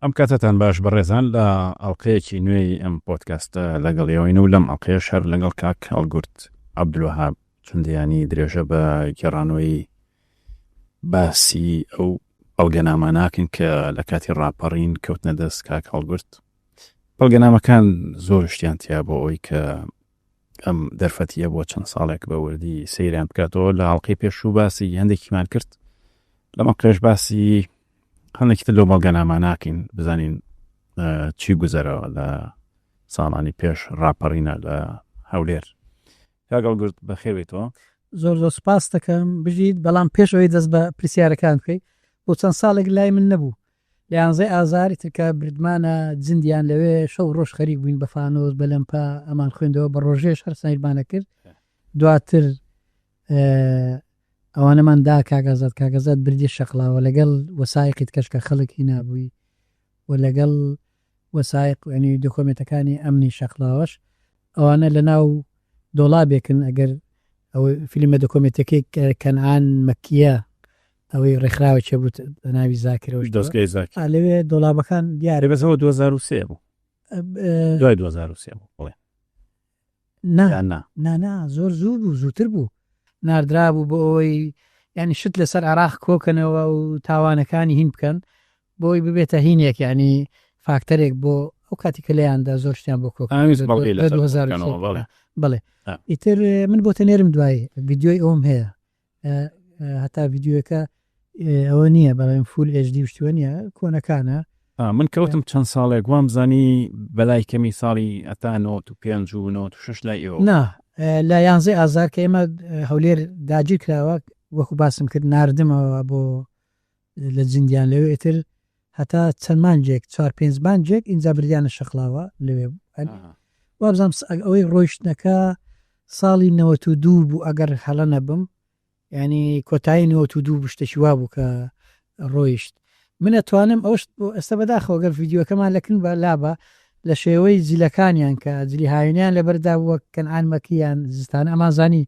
ئەم کاتتان باش بەڕێزان لە ئەڵلقەیەکی نوێی ئەم پۆدکاستە لەگەڵیەوەین و لەم ئەڵلقەیە شەر لەگەڵ کاک هەڵگورت عەبدولوەهاب چوندیانی درێژە بە گێڕانەوەی باسی ئەو بەڵگەنامە ناکەین کە لە کاتی ڕاپەڕین کەوتنە دەست کاک هەڵگورت. بەڵگەنامەکان زۆر شتیان تیا بۆ ئەوی کە ئەم دەرفەتیە بۆ چەند ساڵێک بە وردی سەیریان بکاتەوە. لە ئەڵلقەی پێشوو باسی هەندێکیمان کرد، لەمە قێش باسی هەندێکی لەو بەڵگەنامە ناکەین بزانین چی گوزەرەوە لە ساڵانی پێش ڕاپەڕینە لە هەولێر. کاک هەڵگورت بەخێوێتەوە. زۆر سوپاس دەکەم بژیت، بەڵام پێشەوەی دەست بە پرسیارەکان بکەیت. بۆ چەند ساڵێک لای من نەبوو، لە 11 ئازاری ترکە بردمانە جندیان لەوێ شەو ڕۆژ خەریک بووین بە فانۆس بە لەمپا ئەمان خوێندەوە بە ڕۆژێش هەر سەیرمانە کرد. دواتر ئەوانەمان دا کاگەزات بردی شەقلاوە لەگەڵ وەسایقیت کەشکە خەڵکی نابووی و لەگەڵ وەسایق ینی دۆکۆمێتەکانی ئەمنی شەقلاوەش ئەوانە لە ناو دۆڵابێکن. ئەگەر ئەو فیلمە دۆکۆمێتەکەی کەنعان مەکیە ئەوەی ڕێکخراوە چێ بوو ناوی زاکرەوەش دەستگای زاکر لەوێ دۆڵابەکان دیارە بەسەوە 2003 بوو، دوای 2003 بوو. بڵێ نا زۆر زوو بوو، زووتر بوو، ناردرا بوو بۆ ئەوەی ینی شت لەسەر عراق کۆکەنەوە و تاوانەکانی هین بکەن بۆی ببێتە هینێک، ینی فاکتەرێک بۆ ئەو کاتی کە لەیاندا زۆر شتیان بۆ کۆک. بڵێ ئیتر من بۆ تەنێرم دوای ڤیددیۆی ئەوم هەیە، هەتا ڤیددیۆەکە ئەوە نییە بەڵام فول HD شتوە نییە، کۆنەکانە. من کەوتم چەند ساڵێک وام زانی بەلای کەمی ساڵی ئەتا 95 و 96 لای ئێوە نا لە 11 ئازار کە ئێمە هەولێر داگیر کراوە، وەکو باسم کرد ناردمەوە بۆ لە جندیان لەوێ. ئیتر هەتا چەند مانجێک 4-5 مانجێک اینجا بردیانە شەقلاوە لەوێ وابزانام ئەوەی ڕۆیشتنەکە ساڵی 92 بوو ئەگەر هەڵە نەبم، ینی کۆتایی 92 شتێکی وا بوو کە ڕۆیشت. منە توانم ئەوش ئێستا بەداخەوە گەر ڤیددیۆکەمان لەکن بە لابە لە شێوەی جیلەکانیان کە جلی هاوینیان لەبەردا وەک کەنعان مەکییان زستانە ئەمازانی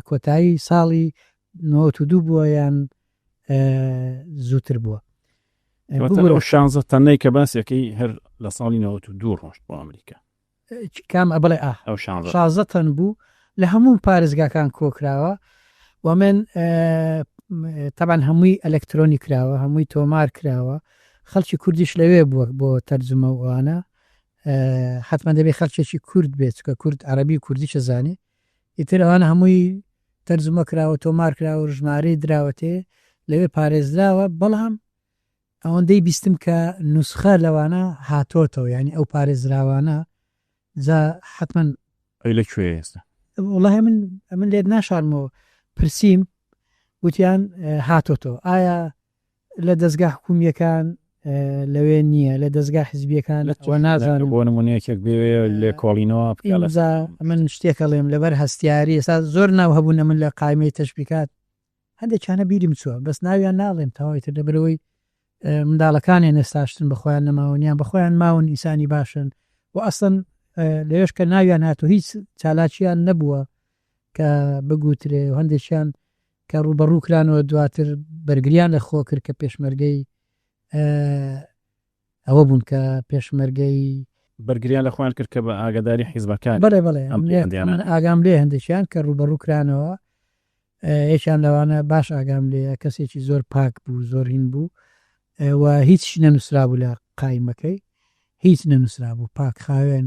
کۆتایی ساڵی 92 بووە یان زووتر بووە. 16 تەنەی کە باسیەکەی هەر لە ساڵی 92 ڕۆشت بۆ ئەمریکا. کام بڵێ 16 تەن بوو لە هەموو پارێزگاکان کۆکراوە و من تەبان هەمووی ئەلکترۆنی کراوە، هەمووی تۆمار کراوە. خەڵکی کوردیش لەوێ بووە بۆ تەرجمە وانە، حتمما دەبێت خەڵکێکی کورد بێت کە کورد عەرەبی و کوردی شەزانێ. ئیتر ئەوانە هەمووی تەرجمە کراوە، تۆمار کراوە، ژمارەی دراوەتێ لەوێ پارێزراوە. بەڵام ئەوەندەی بیستم کە نوسخە لەوانە هاتۆتەوە، ینی ئەو پارێزراوانە جا حتمما ئەی لەکوێ ئێستا وڵای من لێت ناشارمەوە پرسییم وتیان هاتۆتەوە. ئایا لە دەستگا حکومیەکان لەوێ نییە، لە دەستگا حیزبیەکان نازانم بۆ نمونەیەکێک بێ لێ کۆڵینەوە من شتێکەڵێم لەبەر هەستیاری ئێستا زۆر ناو هەبوونە من لە قایمەی تەشبیکات هەندێکیانە بیرم چووە، بەس ناویان ناڵێم تەواویتر لەبەرەوەی منداڵەکانیان ئێستاشتن بەخۆیان نەماوەنیان بەخۆیان ماون ئینسانی باشن و ئەسڵەن لەوێش کە ناویان هاتوو هیچ چالاکییان نەبووە کە بگوترێ و هەندێکیان کە ڕوبەڕووکرانەوە دواتر بەرگریان لە خۆ کرد کە پێشمەرگەی ئەوە بوون کە پێشمەرگەی بەرگریان لە خۆیان کرد کە بە ئاگاداری حیزبەکان. بەڵێ ئاگام لێ هەندێکیان کە ڕوبەڕووکرانەوە یەکیان لەوانە باش ئاگام لێ کەسێکی زۆر پاک بوو، زۆر هین بوو و هیچ نەنووسرا بوو لە قایمەکەی، هیچ نەنووسرا بوو، پاک خاوێن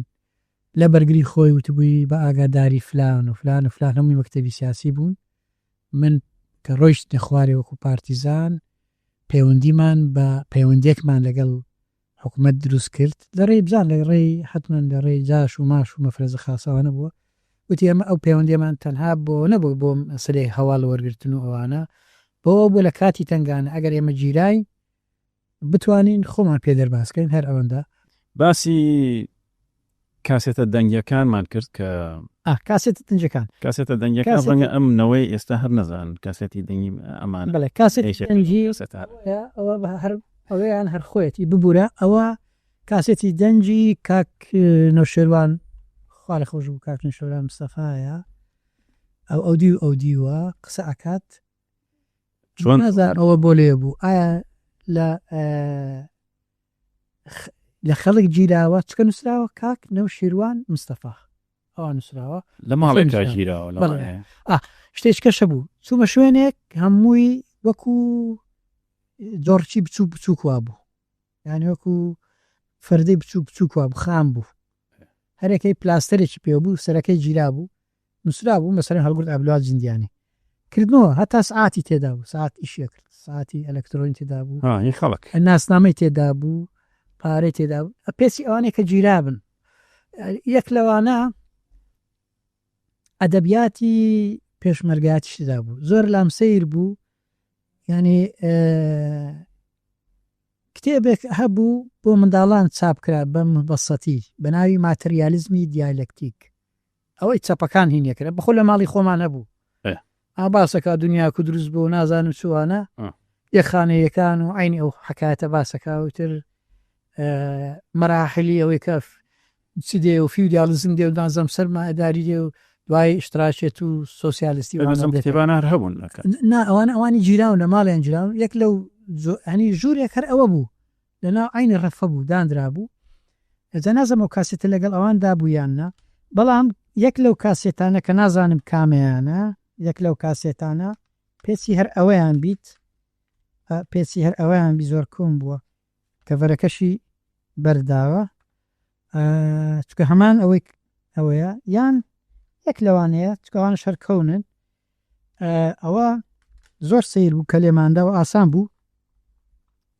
لە بەرگری خۆی وتبووی بە ئاگاداری فلان و فلان و فلان هەمووی مەکتەبی سیاسی بوون. من کە ڕۆیشت خوارێ وەکو پارتیزان پەیوەندیمان بە پەیوەندێکمان لەگەڵ حکوومەت دروست کرد لە ڕێی بزان لە ڕێی حتمما لە ڕێی جاش و ماش و مەفرەزە خاسەوانە بووە. وتی ئەمە ئەو پەیوەندیمان تەنها بۆ نەبوو بۆ مەسەلەی هەواڵ وەرگرتن و ئەوانە بۆ لە کاتی تنگانە ئەگەر ئێمە گیرای بتوانین خۆمان پێ دەرباسکەین. هەر ئەوەندە باسی کاسێتە دەنگیەکانمان کرد کە کاسێتە دەنگەکان ڕەنگە ئەم نەوەی ئێستا هەر نەزان کاسێتی دەنگی ئەمان. بەڵێ کاسێتی دەنگی ئەوە ئەوەیان هەر خۆیەتی ببوورە. ئەوە کاسێتی دەنجی کاک نەوشێروان خوا لە خۆش بوو، کاک نەوشێروان مستەفایە ئەو دیوە قسە ئەکات چۆن ئەوە بۆ لێ بوو. ئایا لە لە خەڵک گیراوە چکە نووسراوە کاک نەو شیروان مستەفا ئەوە نووسراوە لە ماڵێکا گیراوە شتێکەشە بوو چوومە شوێنێک هەمووی وەکو جۆڕچی بچوو بچووکوا بوو یانی وەکو فەردەی بچوو بچووکوا بوو خام بوو هەرێکەی پلاستەرێکی پێ بوو سەرەکەی گیرا بوو نووسرا بوو مەسەرەن هەڵگورت ئابلوات زیندیانی کردنەوە هەتا سعاتی تێدا بوو سعات ئیشە کرد ساعتی ئەلکترۆنی تێدا بوو خەڵک ناسنامەی تێدا بوو پارەی تێدا بوو پێچی ئەوانەیە کە گیرابن یەک لەوانە ئەدەبیاتی پێشمەرگاتی شدا بوو زۆر لام سیر بوو ینی کتێبێک هەبوو بۆ منداڵان چاپکرا بە مبەسەتی بە ناوی ماتریالیزمی دیالکتیک ئەوەی چەپەکان هینیەکرا بەخۆ لە ماڵی خۆمان هەبوو باسەکە دنیا کو دروست بۆ نازانم چوانە یەخانەیەکان و عینی ئەو حکایەتە باسەکەوتر مەراحلی ئەوەی کەف چ دێ و فیودالیزم دێ و نازەم سەرمایهداری دێ و دوای ئشتراکێت و سۆسیالیستی کتێبانە هەر هەبوون نا ئەوانی گیراون لە ماڵیان گیراون یەک لەو هەنی ژوورێک هەر ئەوە بوو لەناو عینی ڕەفە بوو دانرا بوو ئەجا نازەم ئەو کاسێتە لەگەڵ ئەوان دابوویاننا بەڵام یەک لەو کاسێتانە کە نازانم کامەیانە یەک لەو کاسێتانە پێچی هەر ئەوەیان بیت پێچی هەر ئەوەیان بی زۆر کۆم بووە کە ڤەرەکەشی بەرداوە چکە هەمان ئەوەیە یان یەک لەوانەیە چکەوان شەرکەونن ئەوە زۆر سیر بوو کە لێماندا و ئاسان بوو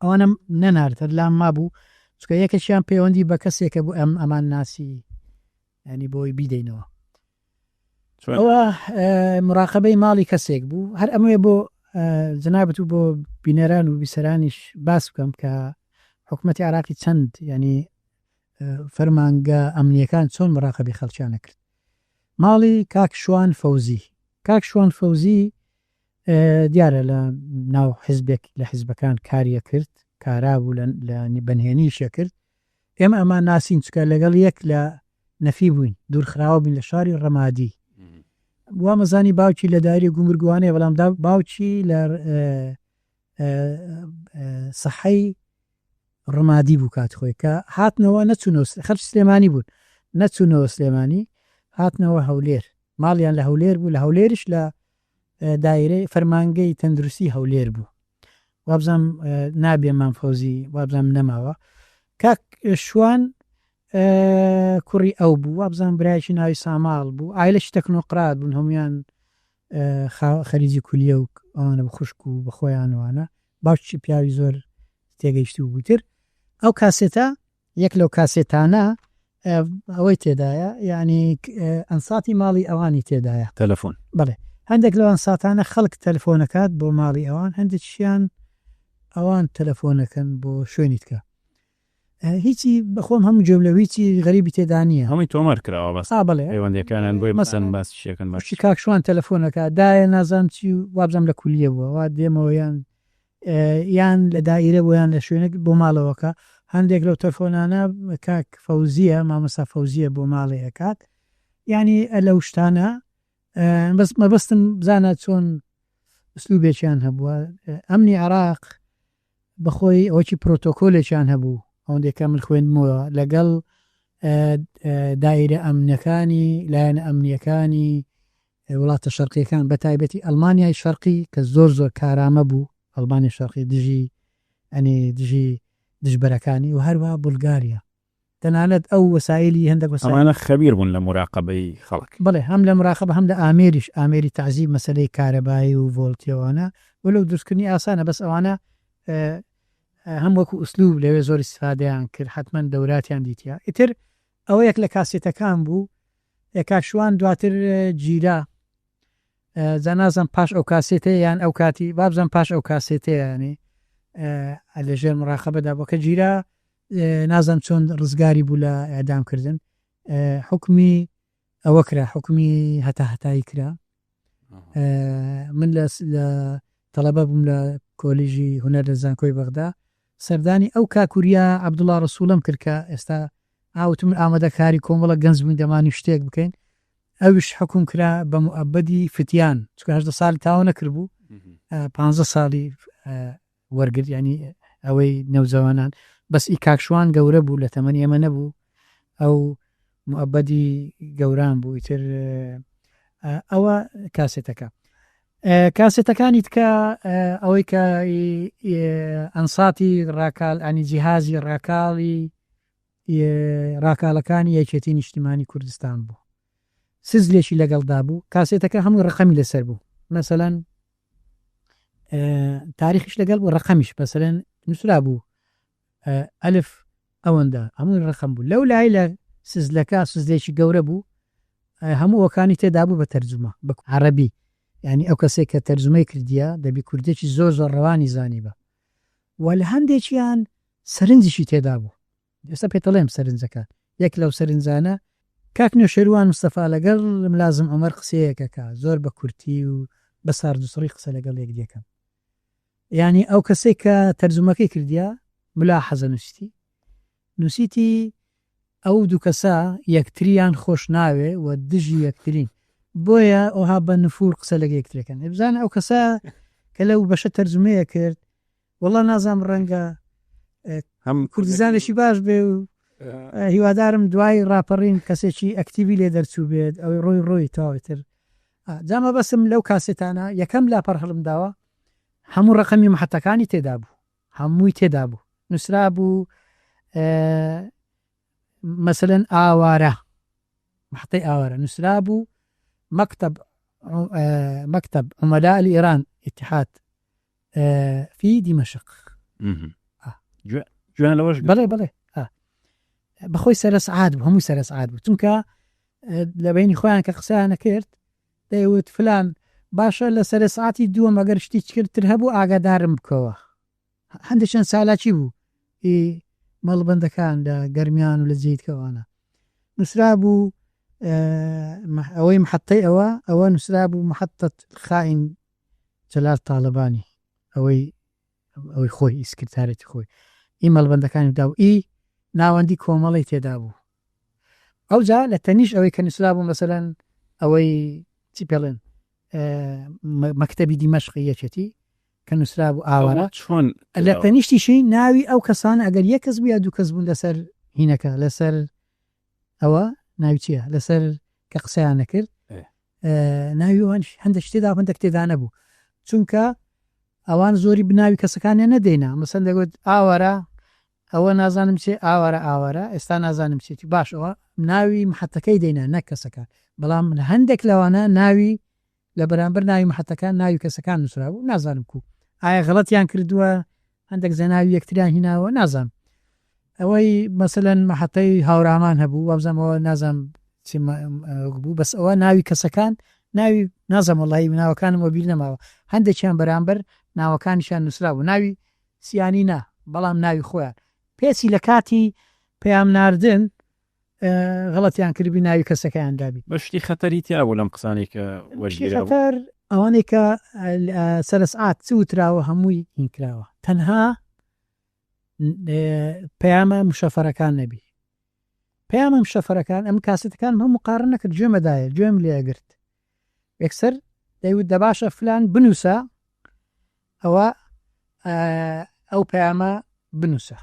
ئەوانە نەناردە لام ما بوو چکە یەکەشیان پەیوەندی بە کەسێکە بوو ئەمان ناسی ینی بۆی بیدەینەوە ئەوە مراقبەی ماڵی کەسێک بوو هەر ئەمەیە بۆ جنابەت و بۆ بینەران و بیسەرانیش باس بکەم کە حکوومەتی عراقی چەند ینی فەرمانگە ئەمنیەکان چۆن مراقبی خەڵکیانە کرد ماڵی کاک شوان فەوزی کاک شوان فەوزی دیارە لە ناو حیزبێک لە حیزبەکان کاریە کرد کارا بوو لە بەنهێنیشە کرد ئێمە ئەمان ناسین چکە لەگەڵ یەک لە نەفی بووین دوورخراوە بین لە شاری ڕەمادی وا مەزانی باوکی لە داری گومرگوانەیە بەڵام باوکی لە سەحەی ڕەمادی بوو کات خۆی کە هاتنەوە نەچوونەوە خەرج سلێمانی بوون نەچوونەوە سلێمانی هاتنەوە هەولێر ماڵیان لە هەولێر بوو لە هەولێرش لە دایرەی فەرمانگەی تەندروستی هەولێر بوو وابزانم نابێ مامفۆزی وابزانم نەماوە کاک شوان کوڕی ئەو بوو وابزان برایکی ناوی ساماڵ بوو ئایلەش تەکنۆقرات بوون هەمویان خەریجی کولیە و ئەوانە بە خوشک و بە خۆیانوانە باوکی پیاوی زۆر تێگەیشتی و بووتر ئەو کاسێتە یەک لەو کاسێتانە ئەوەی تێدایە ینی ئەنساتی ماڵی ئەوانی تێدایە تەلەفۆن بڵێ هەندێک لەوان ساتانە خەڵک تەلەفۆنەکات بۆ ماڵی ئەوان هەندێکیان ئەوان تەلەفۆنەکەن بۆ شوێنی تکە هیچی بەخۆم هەموو جۆم لە هیچی غەریبی تێدا نییە هەمووی تۆمار کراوە بەس بڵێ هەیوەندەکانیان بۆی مەسەن باس شێکن باشی کاکشوان تەلەفۆنەکە دایە نازانم چی وابزەم لە کولیە بووە وا دێمەوەیان یان لە دائیرە بۆیان لە شوێنێک بۆ ماڵەوەکە هەندێک لەو تەلەفۆنانە کاک فەوزیە مامەسا فەوزیە بۆ ماڵی ئەکات ینی لەو شتانە بەس مەبەستم بزانە چۆن ئوسلوبێکیان هەبووە ئەمنی عراق بەخۆی ئەوەی پرۆتۆکۆلێکیان هەبوو ئەوەندێکە من خوێنمەوە لەگەڵ دایرە ئەمنەکانی لایەنە ئەمنیەکانی وڵاتە شەرقیەکان بە تایبەتی ئەلمانیای شەرقی کە زۆر زۆر کارامە بوو ئەلمانی شەرقی دژی ئەنی دژی دژبەرەکانی و هەروە بولگاریا تەنانەت ئەو وەسایلی هەندێک وەسایلە خەبیر بوون لە مراقبەی خەڵک بڵێ هەم لە مراقبە هەم لە ئامێریش ئامێری تعزیب مەسەلەی کارەبایی و ڤۆڵتیەوانە وەلو دروستکردنی ئاسانە بەس ئەوانە هەم وەکو ئوسلوب لەوێ زۆر استفادەیان کرد حتمما دەوراتیان دیتیا ئیتر ئەوە یەک لە کاسێتەکان بوو کاکشوان دواتر گیرا زانازم پاش ئەو کاسێتە یان ئەو کاتی بابزان پاش ئەو کاسێتەیانی لەژێر مراقبەدا بۆ کە گیرا نازان چۆن ڕزگاری بوو لە ئەدامکردن حکمی ئەوە کرا حکمی هەتایی کرا من لە تەڵەبە بووم لە کۆلیژی هونەر لە زانکۆی بەغدا سەردانی ئەو کاکووریا عەبدوڵڵا ڕەسوولم کرد کە ئێستا ئاوتم ئامادەکاری کۆمەڵە گەنج بووین دەمانی شتێک بکەین ئەوش حکوم کرا بە موعەبەدی فتیان چکە 18 ساڵی تاوە نەکرد بوو 15 ساڵی وەرگرت ینی ئەوەی نەوجەوانان بەس ئی کاکشوان گەورە بوو لە تەمەنی ئەمە نەبوو ئەو موعبەدی گەوران بوو ئیتر ئەوە کاسێتەکانی تکە ئەوەی کە ئەنساتی ڕاکال ئەنی جیهازی ڕاکالەکانی یەکێتی نیشتیمانی کوردستان بوو سزلێکی لەگەڵدا بوو کاسێتەکە هەموو ڕقەمی لەسەر بوو مەسەلەن تاریخیش لەگەڵ بوو ڕقەمیش بەسەرەن نووسرا بوو ئەلف ئەوەندە هەمووی ڕقەم بوو لەو لای لە سزلەکە سزلێکی گەورە بوو هەموو ئەوکانی تێدا بوو بە تەرجمە بە عەرەبی یعنی ئەو کەسێک کە تەرجمەی کردیە دەبی کوردێکی زۆر زۆر ڕەوانی زانی بە و لە هەندێکیان سەرنجیشی تێدا بوو ئێستا پێتەڵێم سەرنجەکە یەک لەو سەرنجانە کاک نوێشێروان مستەفا لەگەڵ ملازم عومەر قسەیەکەکە زۆر بە کورتی و بە ساردوسڕی قسە لەگەڵ یەک دیەکەم یعنی ئەو کەسێک کە تەرجمەکەی کردیا ملا حەزە نووسیتی ئەو دوو کەسا یەکتریان خۆش ناوێ و دژی یەکترین بۆیە ئەوها بە نفور قسە لەگە یەکترەکەن بزانە ئەو کەسا کە لەو بەشە تەرجمەیە کرد وەڵا نازام ڕەنگە هەم کوردستانێکی باش بێ و هیوادارم دوای ڕاپەڕین کەسێکی ئەکتیوی لێ دەرچوو بێت ئەوەی ڕۆی تاوتر جامە بەسم لەو کاسێتانە یەکەم لاپەر هەڵم داوە هەموو ڕقەمی محەتەکانی تێدا بوو هەمووی تێدا بوو نووسرا بوو مثلەن ئاوارە محتەی ئاوارە نووسرا بوو مەکتب عومەلا الئیران اتحاد في دمشق جوان لەوەش بەڵێ بەخۆی سەرسعاد بوو هەمووی سەرسعاد بوو چونکە لە بینی خۆیان کە قسەیان نەکرد دەیوت فلان باشە لە سەرسعاتی دووەم ئەگەر شتی چکردتر هەبوو ئاگادارم بکەوە هەندێکیان سالاکی بوو مەڵبەندەکان لە گەرمیان و لە جێیتکەوانە نووسرا بوو ئەوەی محەتەی ئەوە نووسرا بوو محەتت خائین جەلال تاالبانی ئەوەی خۆی ئیسکرتارێتی خۆی ئی مەڵبەندەکانی دا و ئی ناوەندی کۆمەڵی تێدا بوو ئەوجا لە تەنیش ئەوەی کە نووسرا بوو مەسەلەن ئەوەی چی پێڵێن مەکتەبی دیمەشقی یەکێتی کە نووسرا بوو ئاوارە چۆن لە تەنیشتیشی ناوی ئەو کەسان ئەگەر یەک کەس بوو یا دوو کەس بوون لەسەر هینەکە لەسەر ئەوە ناوی چییە لەسەر کە قسەیان نەکرد ناویوان هەندێک تێدا هەندێک تێدا نەبوو چونکە ئەوان زۆری بناوی کەسەکانیان نەدەینا مەسەن دەگوت ئاوارە ئەوە نازانم چێ ئاوارە ئێستا نازانم چێتی باش ئەوە ناوی محەتەکەی دەینا نەک کەسەکان بەڵام لە هەندێک لەوانە ناوی لە بەرامبەر ناوی محەتەکان ناوی کەسەکان نووسرا بوو نازانم کو ئایا غەڵەتیان کردووە هەندێک زەناوی یەکتریان هیناوە نازانم ئەوەی مەسەلەن محەتەی هاورامان هەبوو وابزانەوە نازانم بوو بەس ئەوە ناوی کەسەکان ناوی نازانم وەڵی ناوەکانم وەبیر نەماوە هەندێکیان بەرامبەر ناوەکانیشان نووسرا بوو ناوی سیانی نا بەڵام ناوی خۆیان پێچی لە کاتی پێیام ناردن غەڵەتیان کردبی ناوی کەسەکەیان دابی بەشتی خەتەری تیا بوو لەم قسانی کە وەرگێرەتەر ئەوانەی کە سەرسعات چوتراوە هەمووی هینکراوە تەنها پەیامە مشەفەرەکان نەبی پەیامە مشەفەرەکان ئەم کاسێتەکان هەموو قارن نەکرد گوێمەدایە گوێم لێگرت یەکسەر دەیوت دەباشە فلان بنووسە ئەو پەیامە بنووسە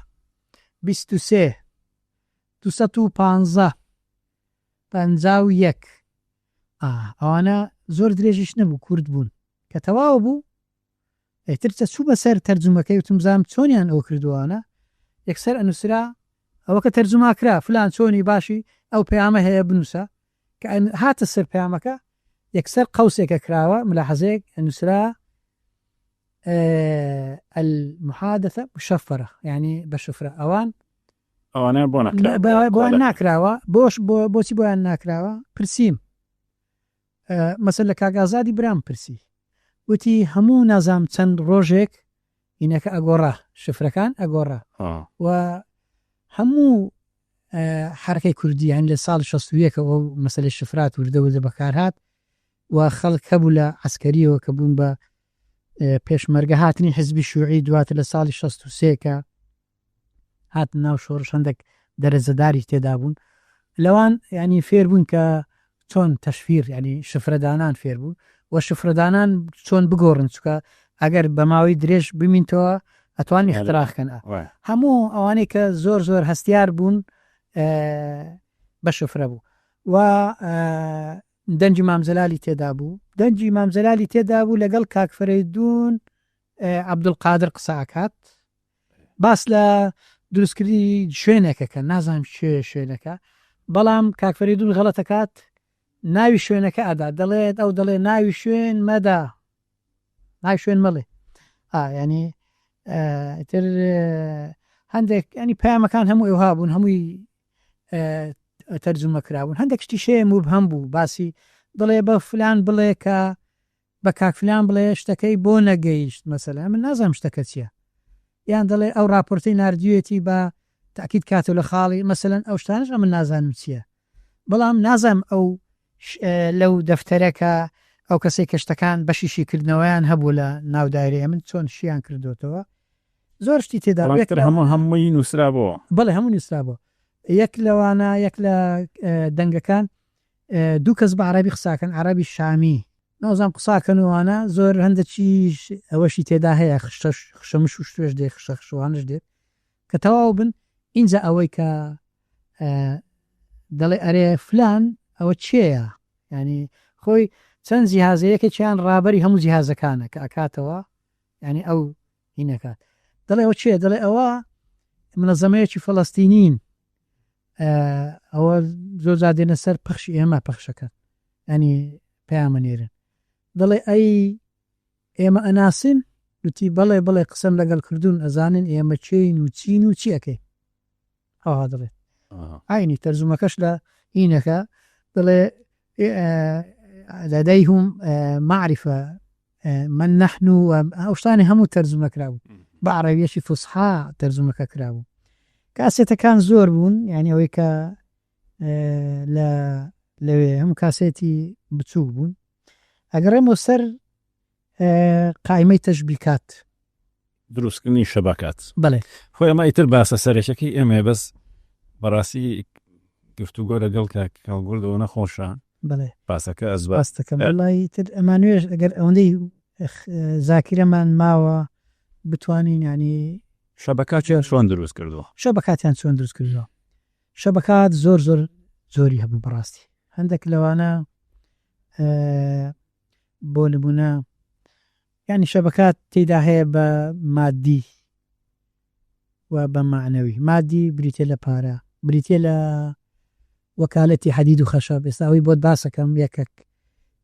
23 215 51 ئەوانە زۆر درێژیش نەبوو کورد بوون کە تەواوە بوو ئەیترچە چوو بەسەر تەرجمەکەی وتم زانم چۆنیان ئەو کردوانە یەکسەر ئەنووسرا ئەوە کە تەرجما کرا فلان چۆنی باشی ئەو پەیامە هەیە بنووسە کە هاتە سەر پەیامەکە یەکسەر قەوسێکە کراوە ملاحەزەیەک ئەنووسرا المحادثة مشفرة يعني بشفرة ئەوانە بۆیان ناکراوە بۆچی بۆیان ناکراوە پرسییم مەسەل لە کاگازادی برام پرسی وتی هەموو نازام چەند ڕۆژێک ئینەکە ئەگۆڕا شفرەکان ئەگۆڕا و هەموو حرکەی کوردیان لە ساڵ 61 ئەو مەسەلەی شفرات وردەوردە بەکارهات و خەڵک هەبوو لە عسکەریەوە کە بوون بە پێشمەرگە هاتنی حزبی شوعی دواتر لە ساڵی 63 کە هات ناو شۆڕش هەندێک دەرەزەداری تێدا بوون لەوان ینی فێر بوون کە چۆن تەشفیر ینی شفرەدانان فێر بوو و شفرەدانان چۆن بگۆڕن چکە ئەگەر بە ماوەی درێژ بمینتەوە ئەتوانی اختراعکەن هەموو ئەوانەی کە زۆر زۆر هەستیار بوون بە شفرە بوو و دەنجی مامزەلالی تێدا بوو دەنجی مامزەلالی تێدا بوو لەگەڵ کاکفەرەیدون عەبدولقادر قسەکات باس لە دروستکردی شوێنێکەکە نازانم شوێنەکە بەڵام کاکفەرەیدون غەڵەتەکات ناوی شوێنەکە ئەدا دەڵێت ئەو دەڵێ ناوی شوێن مەدا ناوی شوێن مەڵێ ینی تر هەندێک ینی پامەکان هەموو ئێوها بوون هەمووی تەرجمە کرابوون هەندێک شتی شێ مبهم بوو باسی دڵێ بە فلان بڵێ کە بە کاکفلان بڵێ شتەکەی بۆ نەگەیشت مەسەلا من نازانم شتەکە چییە یان دەڵێ ئەو راپۆرتی نردوێتی بە تاکید کاتۆ لە خاڵی مەسەلەن ئەو شتانش من نازانم چییە بەڵام نازانم ئەو لەو دەفتەرەکە ئەو کەسێک کە شتەکان بەشیشی کردنەوەیان هەبوو لە ناودایرەیە من چۆن شیان کردوتەوە زۆر شتی تێدا هەمووی نووسرا بۆ بەڵێ هەموو نووسرا بۆ یەک لەوانە یەک لە دەنگەکان دوو کەس بە عەرەبی قساکەن عەرەبی شامی نازانم قساکەنەوەوانە زۆر هەندێکیش ئەوەشی تێدا هەیە خشەمش و شتێش دێ خشەخشوانش دێت کە تەواو بن اینجا ئەوەی کە دەڵێ ئەرێ فلان ئەوە چێە ینی خۆی چەند جیهازەیەکێکیان ڕابەری هەموو جیهازەکانە کە ئەکاتەوە ینی ئەو هینەکات دەڵێ ئەوە چێ دەڵێ ئەوە منەزەمەیەکی فەڵەستینین ئەوە زۆر زادێنە سەر پەخشی ئێمە پەخشەکە ینی پامەنێرن دەڵێ ئەی ئێمە ئەناسین وتی بەڵێ بڵێ قسەم لەگەڵ کردوون ئەزانن ئێمە چین و چین و چیەکەی ئەوها دەڵێت ئاینی تەرجمەکەش لە هینەکە دەڵێ لديهم معرفة من نحن ئەو شتانی هەموو تەرجمە کرابوو بە عەرەبیەکی فوسحا تەرجمەکە کرابوو کاسێتەکان زۆر بوون یعنی ئەوەی کە لەوێ هەموو کاسێتی بچوو بوون ئەگەڕێمەوە سەر قایمەی تەشبیکات دروستکردنی شەبکات بڵێ خۆی ئەمە ئیتر باسە سەرێکەکەی ئێمە بەس بەڕاستی گفتوگۆ لەگەڵ کاڵگوردەوە نەخۆشە بڵێ باسەکە ئەزباستەکەم وڵی تر ئەمانوێش ئەگەر ئەوەندەی زاکرەمان ماوە بتوانین ینی شەبکات چۆن دروست کردووە شەبکاتیان چۆن دروست کردووە شەبکات زۆر زۆر زۆری هەبوو بەڕاستی هەندێک لەوانە بۆ نمونە ینی شەبکات تێدا هەیە بە مادی و بە معنەوی مادی بریتێ لە پارە بریتێ لە وەکالەتی حەدید و خەشەب ئێستاوی بۆت باسەکەم یەکێک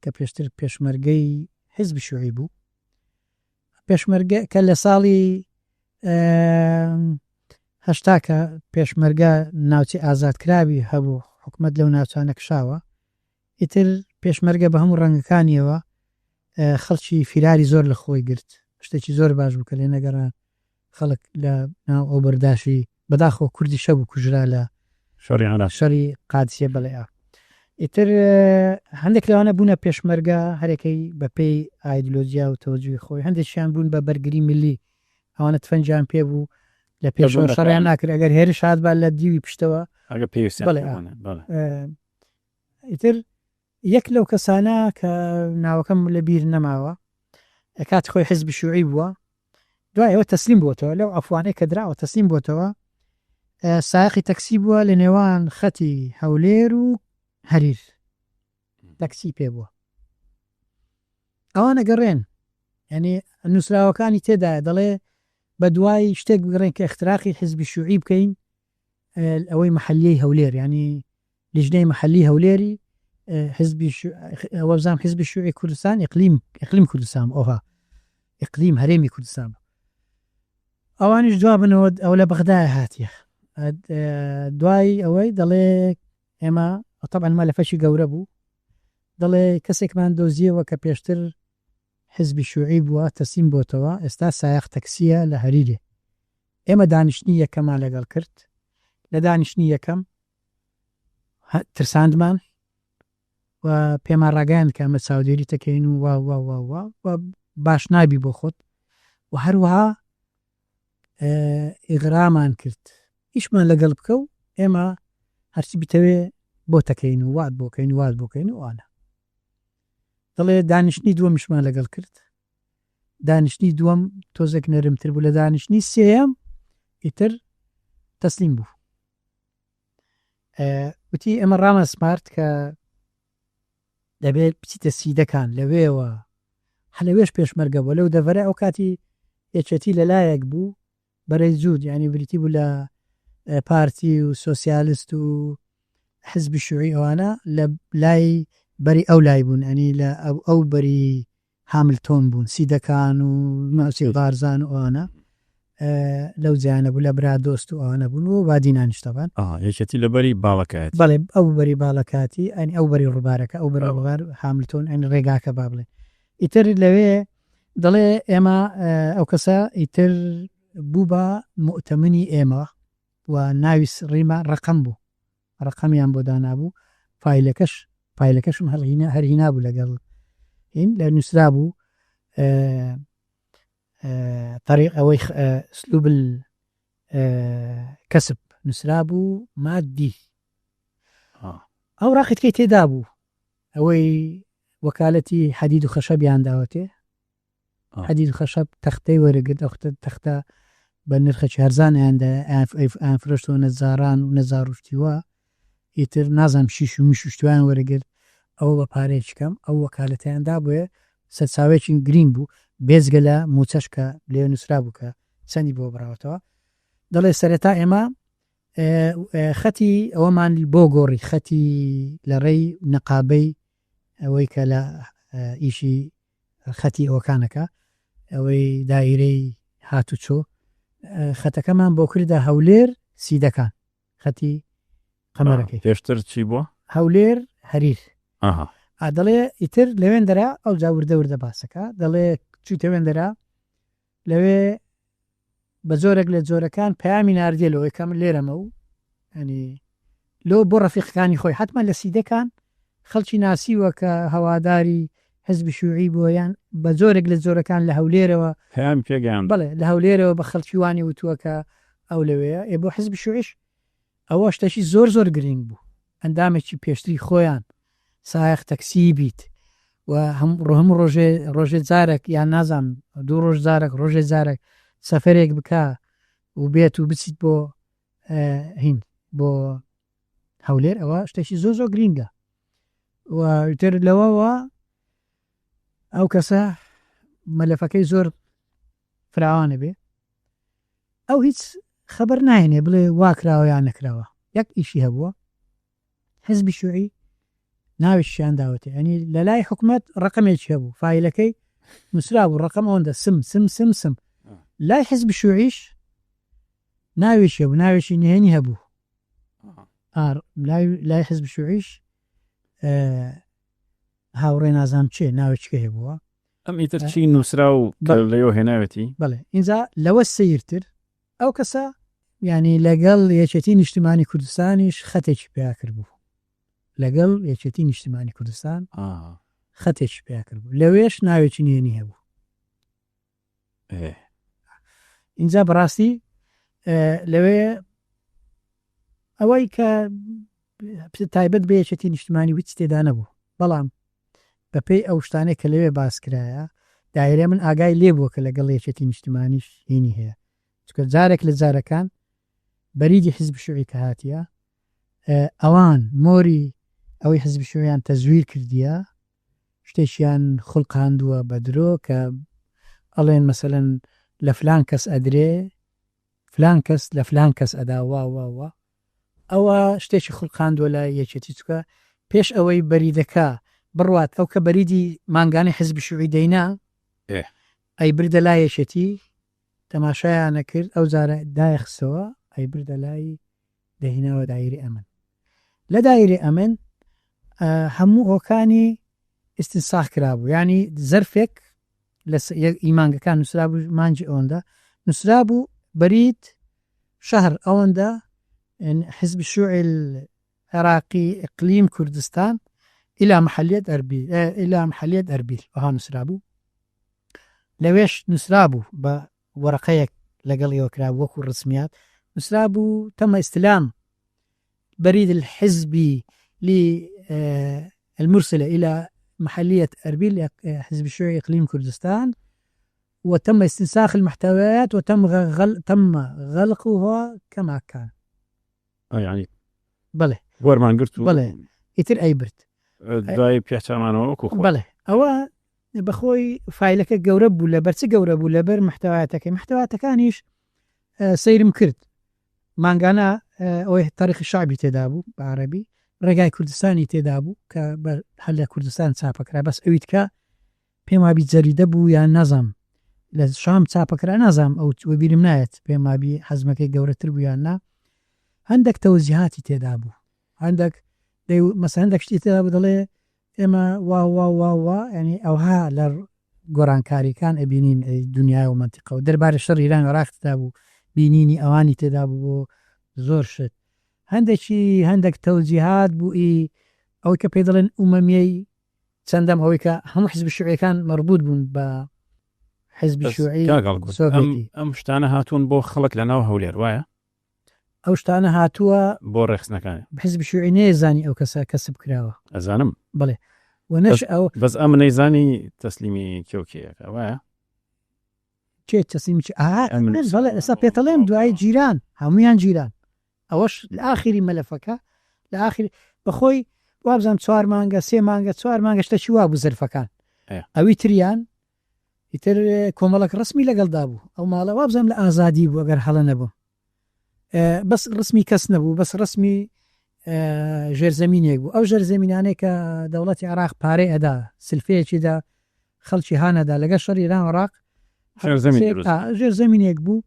کە پێشتر پێشمەرگەی حیزب شیوعی بوو پێشمەرگە کە لە ساڵی هەشتاکە پێشمەرگە ناوچی ئازادکراوی هەبوو حکومەت لەو ناوچانە کشاوە ئیتر پێشمەرگە بە هەموو ڕەنگەکانیەوە خەڵکی فیراری زۆر لە خۆی گرت شتێکی زۆر باش بوو کە لێ نەگەڕا خەڵک لە ناو ئەو بەرداشی بەداخۆ کوردی شەبوو کوژرا لە شەری قادسیە بڵێ ئیتر هەندێک لەوانە بوونە پێشمەرگە هەرێکەی بە پێی ئایدۆلۆژیا و تەوەجوی خۆی هەندێکیان بوون بە بەرگری ملی ئەوانە تفەنجیان پێ بوو لە پێش شەڕیان ناکرد ئەگەر هێرش هات با لە دیوی پشتەوە ئیتر یەک لەو کەسانە کە ناوەکەم لە بیر نەماوە کات خۆی حیزبی شیوعی بووە دوایەوە تەسلیم بووتەوە لەو ئەفوانەی کە دراوە تەسلیم بووتەوە سایقی تەکسی بووە لە نێوان خەتی هەولێر و هەریر تەکسی پێ بووە ئەوانە گەڕێن ینی نووسراوەکانی تێدایە دەڵێ بە دوای شتێک بگەڕێن کە اختراقی حیزبی شیوعی بکەین ئەوەی محلیەی هەولێر ینی لیژنەی محلی هەولێری وەبزانام حیزبی شیوعی کوردستان ئیقلیم کوردستان ئەوها ئیقلیم هەرێمی کوردستان ئەوانیش دوابنەوە ئەو لە بەغدایە هاتیە دوای ئەوەی دەڵێ ئێمە طبعاً ما لە فەشی گەورە بوو دەڵێ کەسێکمان دۆزیەوە کە پێشتر حیزبی شیوعی بووە تەسلیم بۆتەوە ئێستا سایق تەکسیە لە هەریرێ ئێمە دانیشتنی یەکەمان لەگەڵ کرد لە دانیشتنی یەکەم ترساندمان و پێمان ڕاگەیان کە ئەمە چاودێری تەکەین و باش نابی بۆ خۆت و هەروەها ئیغرامان کرد هیچمان لەگەڵ بکە و ئێمە هەرچی بیتەوێ بۆ تەکەین و وات بۆکەین وات بۆکەین و وانە دەڵێ دانیشتنی دووەمیشمان لەگەڵ کرد دانیشتنی دووەم تۆزێک نەرمتر بوو لە دانیشتنی سێەم ئیتر تەسلیم بوو وتی ئەمە ڕامە سمارت کە دەبێت بچیتە سیدەکان لەوێەوە هەلەوێش پێشمەرگە بوو لەو دەڤەرە ئەو کاتی یەکێتی لەلایەک بوو بەرەی زوود ینی بریتی بوو لە پارتی و سۆسیالیست و حزبی شوعی ئەوانە لە لای بەری ئەو لای بوون ئەنی لە ئەو بەری هاملتۆن بوون سیدەکان و ماسی بارزان و ئەوانە لەو جیانە بوو لە برا دۆست و ئەوانە بوون و وادی نانیشتەبان یەکێتی لەبەری باڵەکەت بەڵێ ئەو بەری باڵەکاتی ئەنی ئەو بەری ڕووبارەکە ئەو بەرەڵغار هاملتۆن ئەنی ڕێگاکە با بڵێ ئیتر لەوێ دەڵێ ئێمە ئەو کەسە ئیتر بوو بە مؤتەمەنی ئێمە و ناوی ڕیمە ڕقم بوو ڕقەمیان بۆ دانابوو فایلەکەشم هەرهینا بوو لەگەڵ هین لە نووسرا بوو طریق ئەوەی ئسلوب کەسب نووسرا بوو مادی ئەو ڕاقیتکەی تێدا بوو ئەوەی وەکالەتی حەدید و خەشەبیان داوەتێ حەدید و خەشەب تەختەی وەرەگرت ئەو تەختە بە نرخەکی هەرزانیاندا ئافرۆشتەوە نەزاران و نەزاڕشتیوە ئیتر نازانم شیش و میشتوان وەرەگرت ئەوە بە پارێکم ئەو وەکالەتیاندا بووە سەرچاوێکی گرین بوو بێزگە لە موچەش کە لێ نووسرا بوو کە چەندی بۆ بڕاوەتەوە دەڵێ سەرەتا ئێمە خەتی ئەوەمان بۆ گۆڕی خەتی لە ڕێی نەقابەی ئەوەی کە لە ئیشی خەتی ئەوەکانەکە ئەوەی دایرەی هاتوچۆ خەتەکەمان بۆ کردە هەولێر سیدەکان خەتی قەمەرەکەی پێشتر چی بووە هەولێر هەریر دەڵێ ئیتر لەوێن دەرا ئەو جاوردە وردە باسەکە دەڵێ چوتەوێن دەرا لەوێ بە زۆرێک لە جۆرەکان پەیامی ناردێلەوە یەکەم لێرەمە و ئەنی لۆ بۆ ڕەفیقەکانی خۆی حتمما لە سیدەکان خەڵکی ناسیوە کە هەواداری حزبی شوعی بۆیان بە زۆرێک لە جۆرەکان لە هەولێرەوە پەیامی پێگەیان بڵێ لە هەولێرەوە بە خەڵکیوانی وتووە کە ئەو لەوەیە بۆ حزبی شوعیش ئەوە شتەشی زۆر گرنگ بوو ئەندامێکی پێشتری خۆیان سایق تەکسی بیت و هەم ڕۆژێ جارێک یان نازانم دوو ڕۆژ جارێک ڕۆژێ جارێک سەفەرێک بکە و بێت و بچیت بۆ هین بۆ هەولێر ئەوە شتێکی زۆر گرینگە وتر لەوەوە ئەو کەسە مەلەفەکەی زۆر فراوانە بێ ئەو هیچ خەبەر ناهێنێ بڵێ واکراوە یان نەکراوە یەک ئیشی هەبووە حزبی شوعی ناویشیان داوەتێ ئەنی لە لای حکومەت ڕقمێکی هەبوو فایلەکەی نووسرا بوو ڕقم ئەوەندە سم لای حزبی شوعیش ناویشی هەبوو ناوێکی نهێنی هەبوو لای حزبی شوعیش هاوڕێ نازام چێ ناوێککە هەبووە ئەم ئیتر چی نووسرا و لەوە هێناوێتی بڵێ اینجا لەوە سیرتر ئەو کەسە ینی لەگەڵ یەکێتی نیشتیمانی کوردستانیش خەتێکی پیا کرد بوو لەگەڵ یەکێتی نیشتیمانی کوردستان خەتێکی پیا کرد بوو لەوێش ناوێکی نهێنی هەبوو اینجا بەڕاستی لەوێ ئەوەی کە تایبەت بە یەکێتی نیشتیمانی ویت تێدا نەبوو بەڵام بەپێی ئەو شتانێک کە لەوێ باسکرایە دایرێ من ئاگای لێ بووە کە لەگەڵ یەکێتی نیشتیمانیش هینی هەیە چکە جارێک لە جارەکان بەریدی حزب شوعی کە هاتیە ئەوان مۆری ئەوەی حزب شوعیان تەزویر کردیە شتێکیان خوڵقاندووە بە درۆ کە ئەڵێن مەسەلەن لە فلان کەس ئەدرێ فلان کەس لە فلان کەس ئەدا وا ئەوە شتێکی خوڵقاندووە لە یەکێتی چکە پێش ئەوەی بەریدەکە بڕوات ئەو کە بەریدی مانگانی حزب شوعی دەینا ئەی بردە لای یەکێتی تەماشایانە کرد ئەو جارە دایخستەوە ئەی بردە لای دەهینەوە دایری ئەمن لە دایری ئەمن هەموو ئۆکانی ئستنساخ کرابوو ینی زەرفێک لە ئیمانگەکان نووسرا بوو مانجی ئەوەندە نووسرا بوو بەرید شەهر ئەوەندە حزب الشيوعي العراقي إقليم كردستان إلى محلية أربيل وها نسرابو لويش نسرابو بورقيك لقل يوكراب وكو الرسميات نسرابو تم استلام بريد الحزبي للمرسلة إلى محلية أربيل حزب الشيوعي إقليم كردستان وتم استنساخ المحتويات وتم تم غلقها كما كان. يعني بله وەرمان گرت و بله ئیتر ئەیبرد دوای پێچمانەوەکو بڵێ ئەوە بەخۆی فیلەکە گەورە بوو لە بەرچ گەورە بوو لەبەر محتەواتەکانیش سەیرم کرد مانگانە ئەوەی تاریخی شعبی تێدا بوو بە عەرەبی ڕێگای کوردستانی تێدا بوو کە هەر لە کوردستان چاپەکرا بەس ئەویت کە پێم وابی جەریدە بوو یان نەزام لە شام چاپەکرا نازام ئەو بیرم نایەت پێم وابی حەزمەکەی گەورەتر بوویان نا هەندێک تەوزیهاتی تێدا بوو هەندێک مەسەڵەن هەندێک شتی تێدا بوو دەڵێ ئێمە وا ینی ئەوها لە گۆڕانکاریەکان ئەبینین دنیای و منتیقە و دەربارە شەڕ ئیران عێراقدا بوو بینینی ئەوانی تێدا بوو زۆر شت هەندێک تەوزیهات بووی ئەوەی کە پێ دەڵێن ئومەمیەی چەندەم ئەوەی کە هەموو حیزب شیوعیەکان مربوط بوون بە حیزب شیوعی ئەم شتانە هاتوون بۆ خەڵک لە ناو هەولێر وایە ئەو شتانە هاتووە بۆ ڕێخستنەکان حیزب شیوعی نێزانی ئەو کەسە کەسب کراوە ئەزانم بڵێ وەنەش ئەو بەس ئەم نەیزانی تەسلیمی کێوکێیەکە وایە چێ تەسلیمی ئێستا پێتەڵێم دوای جیران هەمویان جیران ئەوەش لە ئاخری مەلەفەکە لە ئاخری بەخۆی وابزانام 4 مانگە 3 مانگە 4 مانگە شتەکی وا بوو زەرفەکان ئەوی تریان ئیتر کۆمەڵک ڕسمی لەگەڵدا بوو ئەو ماڵە وابزانام لە ئازادی بوو ئەگەر هەڵە نەبوو بەس ڕسمی کەس نەبوو بەس ڕسمی ژێرزەمینێک بوو ئەو ژێرزەمینانەی کە دەوڵەتی عێراق پارەی ئەدا سلفەیەکیدا خەڵکی هانەدا لەگە شەڕی ئیران عێراق ژێرزەمینێک بوو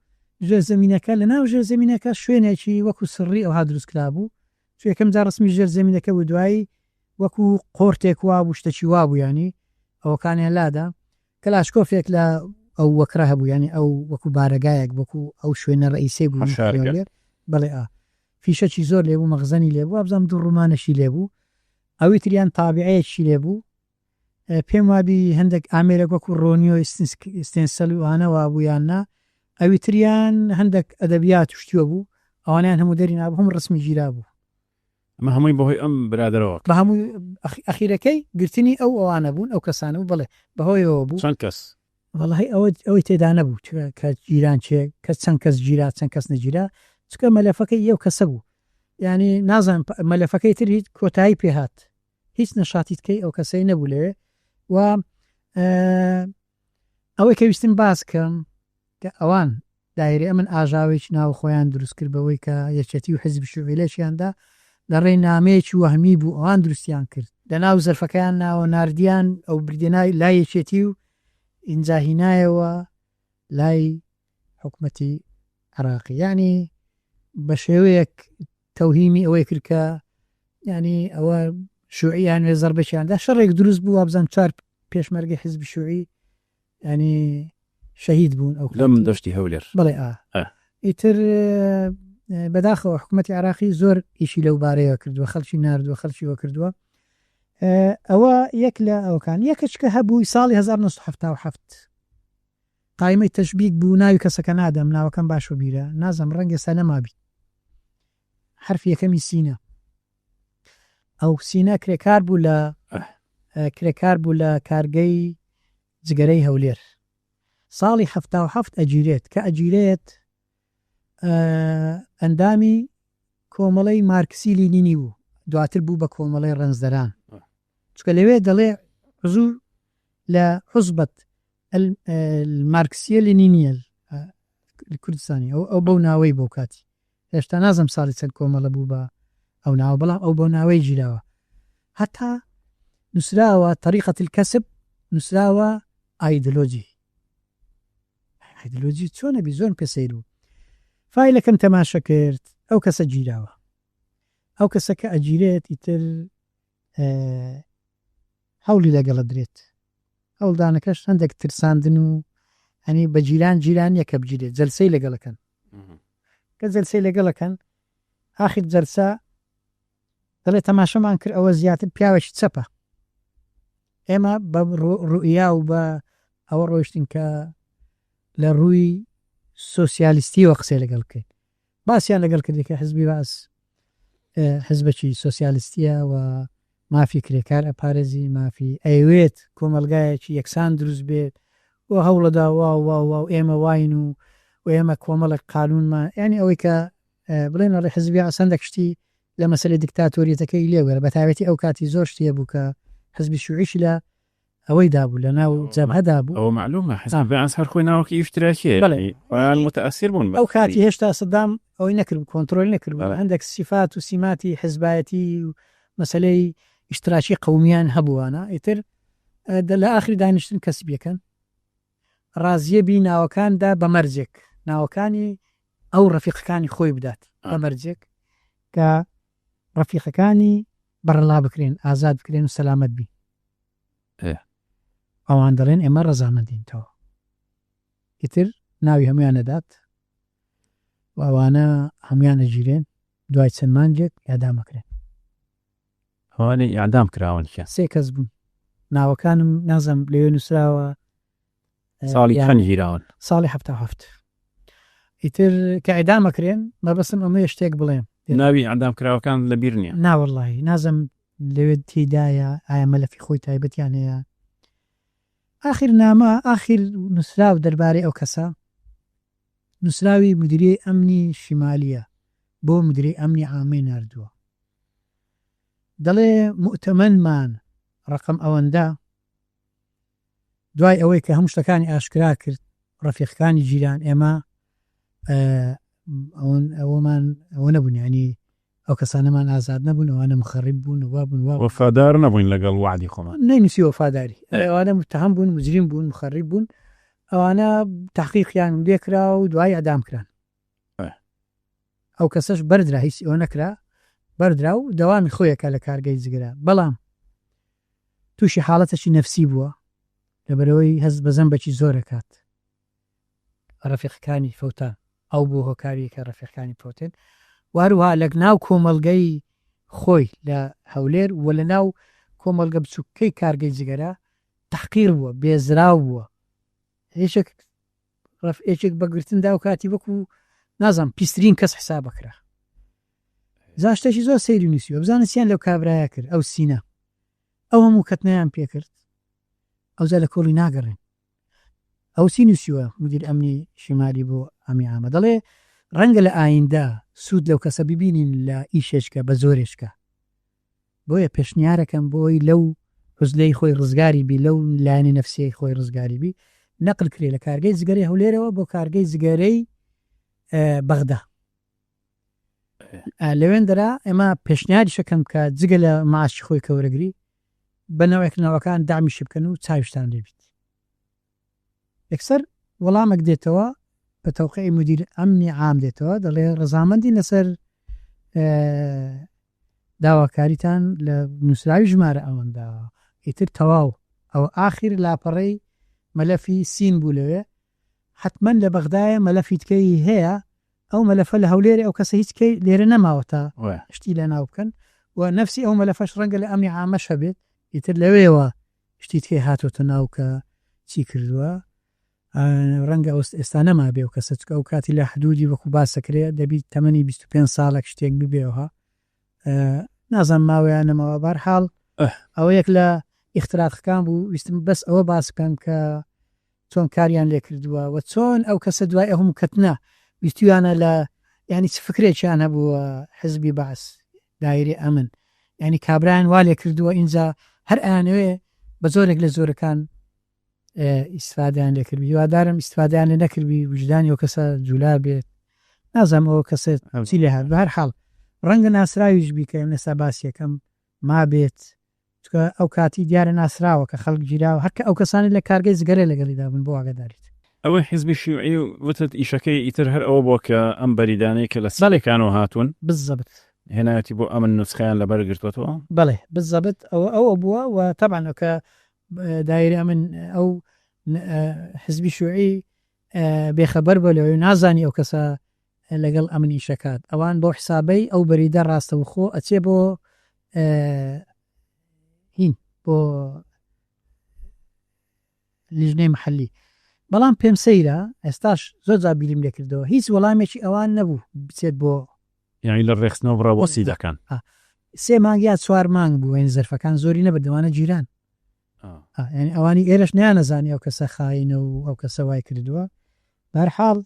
ژێرزەمینەکە لە ناو ژێرزەمینەکە شوێنێکی وەکو سڕی ئەوها دروستکرا بوو چ یەکەم جار ڕسمی ژێرزەمینەکە بوو دوایی وەکو قۆرتێک وا بوو شتێکی وا بوو ینی ئەوەکانیان لادا کەلاشکۆفێک لە ئەو وەکرا هەبوو ینی ئەو وەکو بارەگایەک وەکو ئەو شوێنە ڕئیسەی بوو بەڵێ فیشەکی زۆر لێبوو مەغزەنی لێبوو ئەبزانام دوو ڕوومانەشی لێبوو ئەوی تریان تابعەیەکی لێبوو پێم وابی هەندێک ئامێرێک وەکو ڕۆنیۆ ئستێنسەل و وانەوە بوویان نا ئەوی تریان هەندێک ئەدەبیات شتیوە بوو ئەوانیان هەموو دەری نابوو هەم ڕسمی گیرا بوو ئەمە هەمووی بەهۆی ئەم برادرەوە بە هەموو ئەخیرەکەی گرتنی ئەوانە بوون ئەو کەسانە بوو بڵێ بەهۆیەوە بوو چەند کەس وەڵاهی ئەوەی تێدا نەبوو کە جیران چێ کە چەند کەس گیرا چەند کەس نەگیرا چکە مەلەفەکەی یەو کەسە بوو ینی نازانم مەلەفەکەی تر هیچ کۆتایی پێهات هیچ نەشاتیتکەی ئەو کەسەی نەبوو لێ و ئەوەی کە ویستم باس کەم کە ئەوان دایرێ من ئاژاوێکی ناو خۆیان دروست کرد بەوەی کە یەکێتی و حیزب شیوعی لێشیاندا لە ڕێی نامەیەکی وەهمی بوو ئەوان دروستیان کرد لە ناو زەرفەکەیان ناوە ناردیان ئەو بردێنای لای یەکێتی و ئینجاهینایەوە لای حکومەتی عێراقی ینی بە شێوەیەک تەوهیمی ئەوەی کرد کە ینی ئەوە شوعیان وێ زەربەیاندا شەڕێک دروست بوو وابزان 4 پێشمەرگی حیزب شیوعی ینی شەهید بوون ئەو لەم دەشتی هەولێر بڵێ ئیتر بەداخەوە حکومەتی عێراقی زۆر ئیشی لەو بارەیە کردووە خەڵکی ناردووە خەڵکیوە کردووە ئەوە یەک لە ئەوکان یەکەچکە هەبووی ساڵی 1970 قایمەی تەشبیک بوو ناوی کەسەکە نادەم ناوەکەم باشە بیرە نازەم ڕەنگە سە نەمابی حرفی یەکەمی سینە ئەو سینە کرێکار بوو لە کارگەی جگەرەی هەولێر ساڵی 1970 ئەگیرێت کە ئەگیرێت ئەندامی کۆمەڵەی مارکسی لینینی بوو دواتر بوو بە کۆمەڵەی ڕەنزدەران چکە لەوێ دەڵێ زوو لە حوزبەت مارکسیە لینینیە کوردستانی ئەو بەو ناوەی بۆ کاتی هێشتا نازم ساڵی چەند کۆمەڵە بوو بە ئەو ناوە بەڵام ئەو بۆ ناوەی گیراوە هەتا نووسراوە طریقەت الکەسب نووسراوە ئایدۆلۆجی چۆنە بی زۆر پێسەیر بوو فایلەکەم تەماشە کرد ئەو کەسە گیراوە ئەو کەسەکە ئەگیرێت ئیتر هەولی لەگەڵە درێت هەوڵدانەکەش هەندێک ترساندن و هەنی بە جیران یەکە بگیرێت جەلسەی لەگەڵەکەن کە جەلسەی لەگەڵەکەن ئاخر جەلسە دەڵێت تەماشەمان کرد ئەوە زیاتر پیاوێکی چەپە ئێمە بە ڕوئیا و بە ئەوە ڕۆیشتین کە لە ڕووی سۆسیالیستیەوە قسەی لەگەڵ بکەین باسییان لەگەڵ کردی کە حزبی باس حزبەکی سۆسیالیستیە و مافی کرێکار ئەپارێزی مافی ئەوێت کۆمەلگایەکی یەکسان دروست بێت و هەوڵەدا و ئێمە واین و ئێمە کۆمەڵک قانونمان ینی ئەوەی کە بڵێنەڕێ حزبی ئاسەندە کشتی لە مەسلەی دیکتاتۆریەتەکەی لێوەرە بە تایبەتی ئەو کاتی زۆر شتێ بوو کە حزبی شوعیش لە ئەوەی دابوو لە ناو جەبهەدا بوو ئەو معلومە حساب بەعس هەر خۆی ناوەکی ئیفتراکیە متەئەسیر بوون ئەو کاتی هێشتا سەدام ئەوەی نەکرد کۆنتترۆل نەکرد هەندێک سیفات و سیماتی حزبایەتی و مەسلەی ئیشتراکی قومیان هەبووانە ئیتر لە ئاخری دانیشتن کەسبیەکەن ڕازیەبی ناوەکاندا بە مەرجێک ناوەکانی ئەو ڕەفیقەکانی خۆی بدات بە مەرجێک کە ڕەفیقەکانی بەرەڵا بکرێن ئازاد بکرێن و سەلامەت بی ئەوان دەڵێن ئێمە ڕەزامەندینەوە ئیتر ناوی هەمویان نەدات و ئەوانە هەمویان نەگیرێن دوای چەند مانجێک یادامەکرێن ئەوانەی ئیعدام کراون سێ کەس بوون ناوەکانم نازەم لەوێ نووسراوە ساڵی چەند گیراون ساڵی 77 ئیتر کە ئیدامەکرێن مەبەستم ئەمە شتێک بڵێم ناوی ئەندام کراوەکان لە بیر نییە ناوەڵی نازەم لەوێت تێدایە ئایا مەلەفی خۆی تایبەتیان هەیە آخر نامە آخر نووسراو دەربارەی ئەو کەسە نووسراوی مدیری ئەمنی شیمالیە بۆ مدیری ئەمنی عامی نردووە دەڵێ مؤتەمەنمان ڕقم ئەوەندە دوای ئەوەی کە هەموو شتەکانی ئاشکرا کرد ڕەفیقەکانی جیران ئێمە ئەوە نەبوون ینی ئەو کەسانەمان ئازاد نەبوون ئەوانە مخەڕیب بوون وابوون وەفادار نەبووین لەگەڵ وعدی خۆمان نەینووسی وەفاداری ئەوانە متهم بوون مجرم بوون مخەڕیب بوون ئەوانە تحقیقیان لێکرا و دوای ئەدام کران ئەو کەسەش بەردرا هیچ ئەوە نەکرا بەردرا و دەوامی خۆیەکە لە کارگەی جگرا بەڵام تووشی حاڵەتەکی نەفسی بووە لەبەرەوەی هەست بەزەم بەکی زۆرە کات ڕەفیقەکانی فەوتان ئەو بۆ هۆکاریە کە ڕەفیقەکانی فەوتێن واروها لە ناو کۆمەلگەی خۆی لە هەولێر و لە ناو کۆمەلگە بچووکەی کارگەی جگەرە تحقیر بووە بێزراو بووە هێچێک بەگرتندا و کاتی وەکو نازانم پیسرین کەس حساب بکرا زاشتێکی زۆر سەیری نووسیوە بزانە چیان لەو کابرایە کرد ئەو سینە ئەو هەموو کەتنەیان پێکرد ئەوزا لە کۆڵی ناگەڕێن ئەو سی نووسیوە مدیر ئەمنی شیمالی بۆ ئەمی ئامە دەڵێ ڕەنگە لە ئایندا سوود لەو کەسە ببینین لە ئیشێشکە بە زۆرێشکە بۆیە پێشنیارەکەم بۆی لەو حوزلەی خۆی ڕزگاری بی لەو لایەنی نەفسی خۆی ڕزگاری بی نەقل کرێ لە کارگەی جگەرەی هەولێرەوە بۆ کارگەی جگەرەی بەغدا لەوێن دەرا ئێمە پێشنیاری شەکەم کە جگە لە ماشی خۆی کەورەگری بەنەوەیەکنەوەکان دامیشی بکەن و چاویشتان لێبیت یەکسەر وەڵامێک دێتەوە بە تەوقیعی مدیر ئەمنی عام دێتەوە دەڵێ ڕەزامەندی لەسەر داواکاریتان لە نووسراوی ژمارە ئەوەندا ئیتر تەواو ئەو ئاخر لاپەڕەی مەلەفی سین بوو لەوێ حتمما لە بەغدایە مەلەفی تکەی هەیە ئەو مەلەفە لە هەولێرە ئەو کەسە هیچ کەی لێرە نەماوەتە شتی لە ناو بکەن و نەفسی ئەو مەلەفەش ڕەنگە لە ئەمنی عامەش هەبێت ئیتر لەوێەوە شتی تکەی هاتۆتە ناو کە چی کردووە ڕەنگە ئێستا نەما بێ و کەسە ئەو کاتی لە حدودی وەکو باسەکرێت دەبیت تەمەنی 25 ساڵێک شتێک ببێەوە نازان ماوەیان نەمەوە بەرحاڵ ئەوە یەک لە ئیختراقەکان بوو ویستم بەس ئەوە باس بکەم کە چۆن کاریان لێ کردووە و چۆن ئەو کەسە دوای ئەوم کەتنە ویستیانە لە ینی چ فکرێکیان هەبووە حزبی باس دایری ئەمن ینی کابرایان وا لێ کردووە اینجا هەر ئەیانەوێ بە زۆرێک لە زۆرەکان ئیسفادیان لێکردی هیوادارم ئیسفادیان لێ نەکردی وجدانی ئەو کەسە جولا بێت نازانم ئەوە کەسە چی لێ هات بە هەر حاڵ ڕەنگە ناسراویش بیکەم لەسا باسیەکەم ما بێت ئەو کاتی دیارە ناسراوە کە خەڵک گیراوە هەرکە ئەو کەسانی لە کارگەی زگەرە لەگەڵیدا بوون بۆ ئاگاداریت ئەوە حیزبی شیوعی وتت ئیشەکەی ئیتر هەر ئەوە بۆ کە ئەم بەریدانەی کە لە ساڵێکانەوە هاتوون بالضبط هێنایەتی بۆ ئەمن نوسخەیان لەبەر گرتوەوە بەڵێ بالضبط ئەوە بووە و طبعا کە دایری ئەمن ئەو حزبی شیوعی بێخەبەر بە لەوەی نازانی ئەو کەسە لەگەڵ ئەمنی شەکات ئەوان بۆ حسابەی ئەو بەریدە ڕاستەوخۆ ئەچێ بۆ هین بۆ لیژنەی محلی بەڵام پێم سەیرە ئێستاش زۆر جابیریم لێکردەوە هیچ وەڵامێکی ئەوان نەبوو بچێت بۆ یعنی لە ڕێخستنەوە بڕاوەسی دەکەن 3 مانگ یا 4 مانگ بوو این زەرفەکان زۆری نەبردەوانە جیران ینی ئەوانی ئێرەش نیانەزانی ئەو کەسە خاینە و ئەو کەسە وای کردووە بەرحاڵ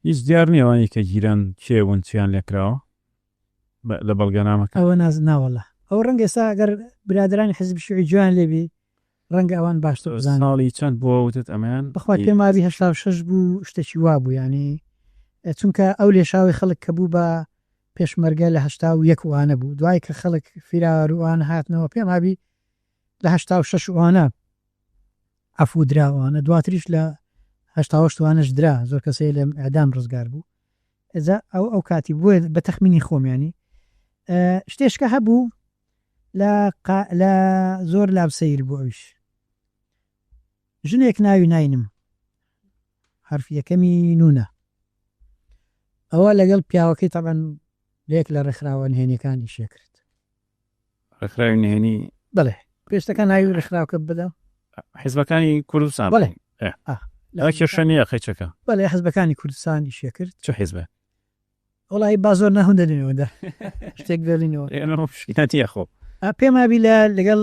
هیچ دیار نیەوانی کە گیران کێبوون چیان لێکراوە لە بەڵگەنامەکە ئەوە ناوەڵە ئەو ڕەنگە ئێستا ئەگەر برادرانی حزب شیوعی جوان لێبی ڕەنگە ئەوان باشتر بزانن ساڵی چەند بووە وتت ئەمان بەخوا پێم وابی 86 بوو شتێکی وا بوو ینی چونکە ئەو لێشاوی خەڵک کە بوو بە پێشمەرگە لە 81 وانە بوو دوای کە خەڵک فیراوانە هاتنەوە پێم وابی لە 86 وانە عەفو دراوانە دواتریش لە 88 وانەش درا زۆر کەسەی لە ئەدام ڕزگار بوو ئەجا ئەو کاتی بووە بە تەخمینی خۆمیانی شتێشکە هەبوو لە زۆر لابسەیر بوو ئەویش ژنێک ناوی ناینم حرفی یەکەمی نونە ئەوە لەگەڵ پیاوەکەی تەبەن لێک لە ڕێکخراوە نهێنیەکانی شێ کرد ڕێکخراوی نهێنی بڵێ پێشتەکە ناوی ڕێکخراوەکە بدە حیزبەکانی کوردستان بڵێ کێشە نییە قەیچەکە بەڵێ حزبەکانی کوردستانی شێ کرد چ حیزبە وڵی با زۆر نەهون دەدنەوەدا شتێک دەڵینەوە شتاتیە خۆ پێم وابی لەگەڵ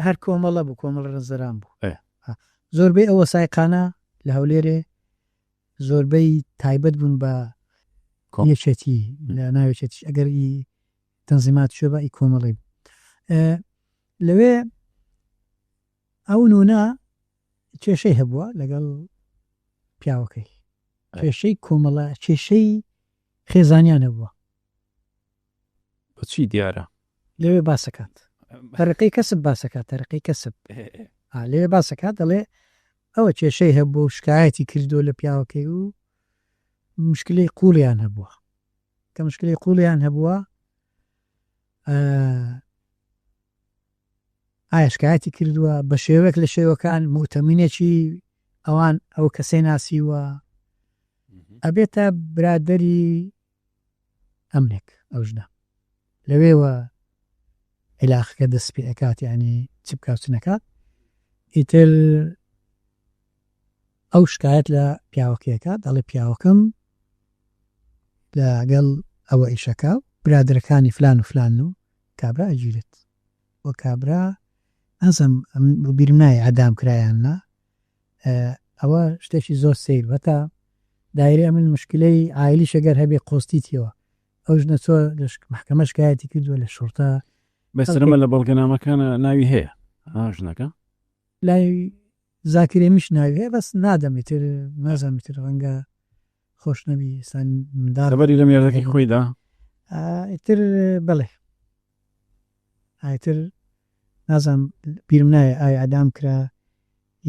هەر کۆمەڵە بوو کۆمەڵ ڕزەران بوو زۆربەی ئەوە سایقانە لە هەولێرێ زۆربەی تایبەت بوون بە یەکێتی لە ناوێکێتیش ئەگەر تەنزیمات شوێ بە کۆمەڵی لەوێ ئەو نونە کێشەی هەبووە لەگەڵ پیاوەکەی کێشەی کۆمەڵە کێشەی خێزانیان هەبووە بۆچی دیارە لەوێ باسەکات تەرقی کەسب باسەکات تەرقی کەسب لێ باسەکات دەڵێ ئەوە کێشەی هەبوو شکایەتی کردو لە پیاوەکەی و مشکلەی قوڵیان هەبووە کە مشکلەی قوڵیان هەبووە ئایا شکایەتی کردووە بە شێوەیەک لە شێوەکان موتەمینێکی ئەوان ئەو کەسەی ناسیوە ئەبێتە برادەری ئەمنێک ئەوژدا لەوێوە عیلاقەکە دەست پێ ئەکات ینی چ بکاتنەکات ئیتر ئەو شکایەت لە پیاوەکەیەکات دەڵێ پیاوەکەم لەگەڵ ئەوە ئیشەکە برادرەکانی فلان و فلان و کابرا ئەگیرێت وە کابرا ئەزم بیرم نایە ئەدام کرایاننا ئەوە شتێکی زۆر سیر بەتا دایرێ من مشکلەی ئایلی شەگەر هەبێ قۆستیتەوە ئەو ژنە چۆ محکەمە شکایەتی کردووە لە شورتە بەسرمە لە بەڵگەنامەکانە ناوی هەیە ژنەکە لای زاکرێمیش ناوی هەیە بەس نادەمیتر نازانمیتر ڕەنگە خۆش نەبی سان منداڵبەری لە مێردەکەی خۆیدا ئیتر بڵێ ئایتر نازانم بیرم نایە ئایا ئەدام کرا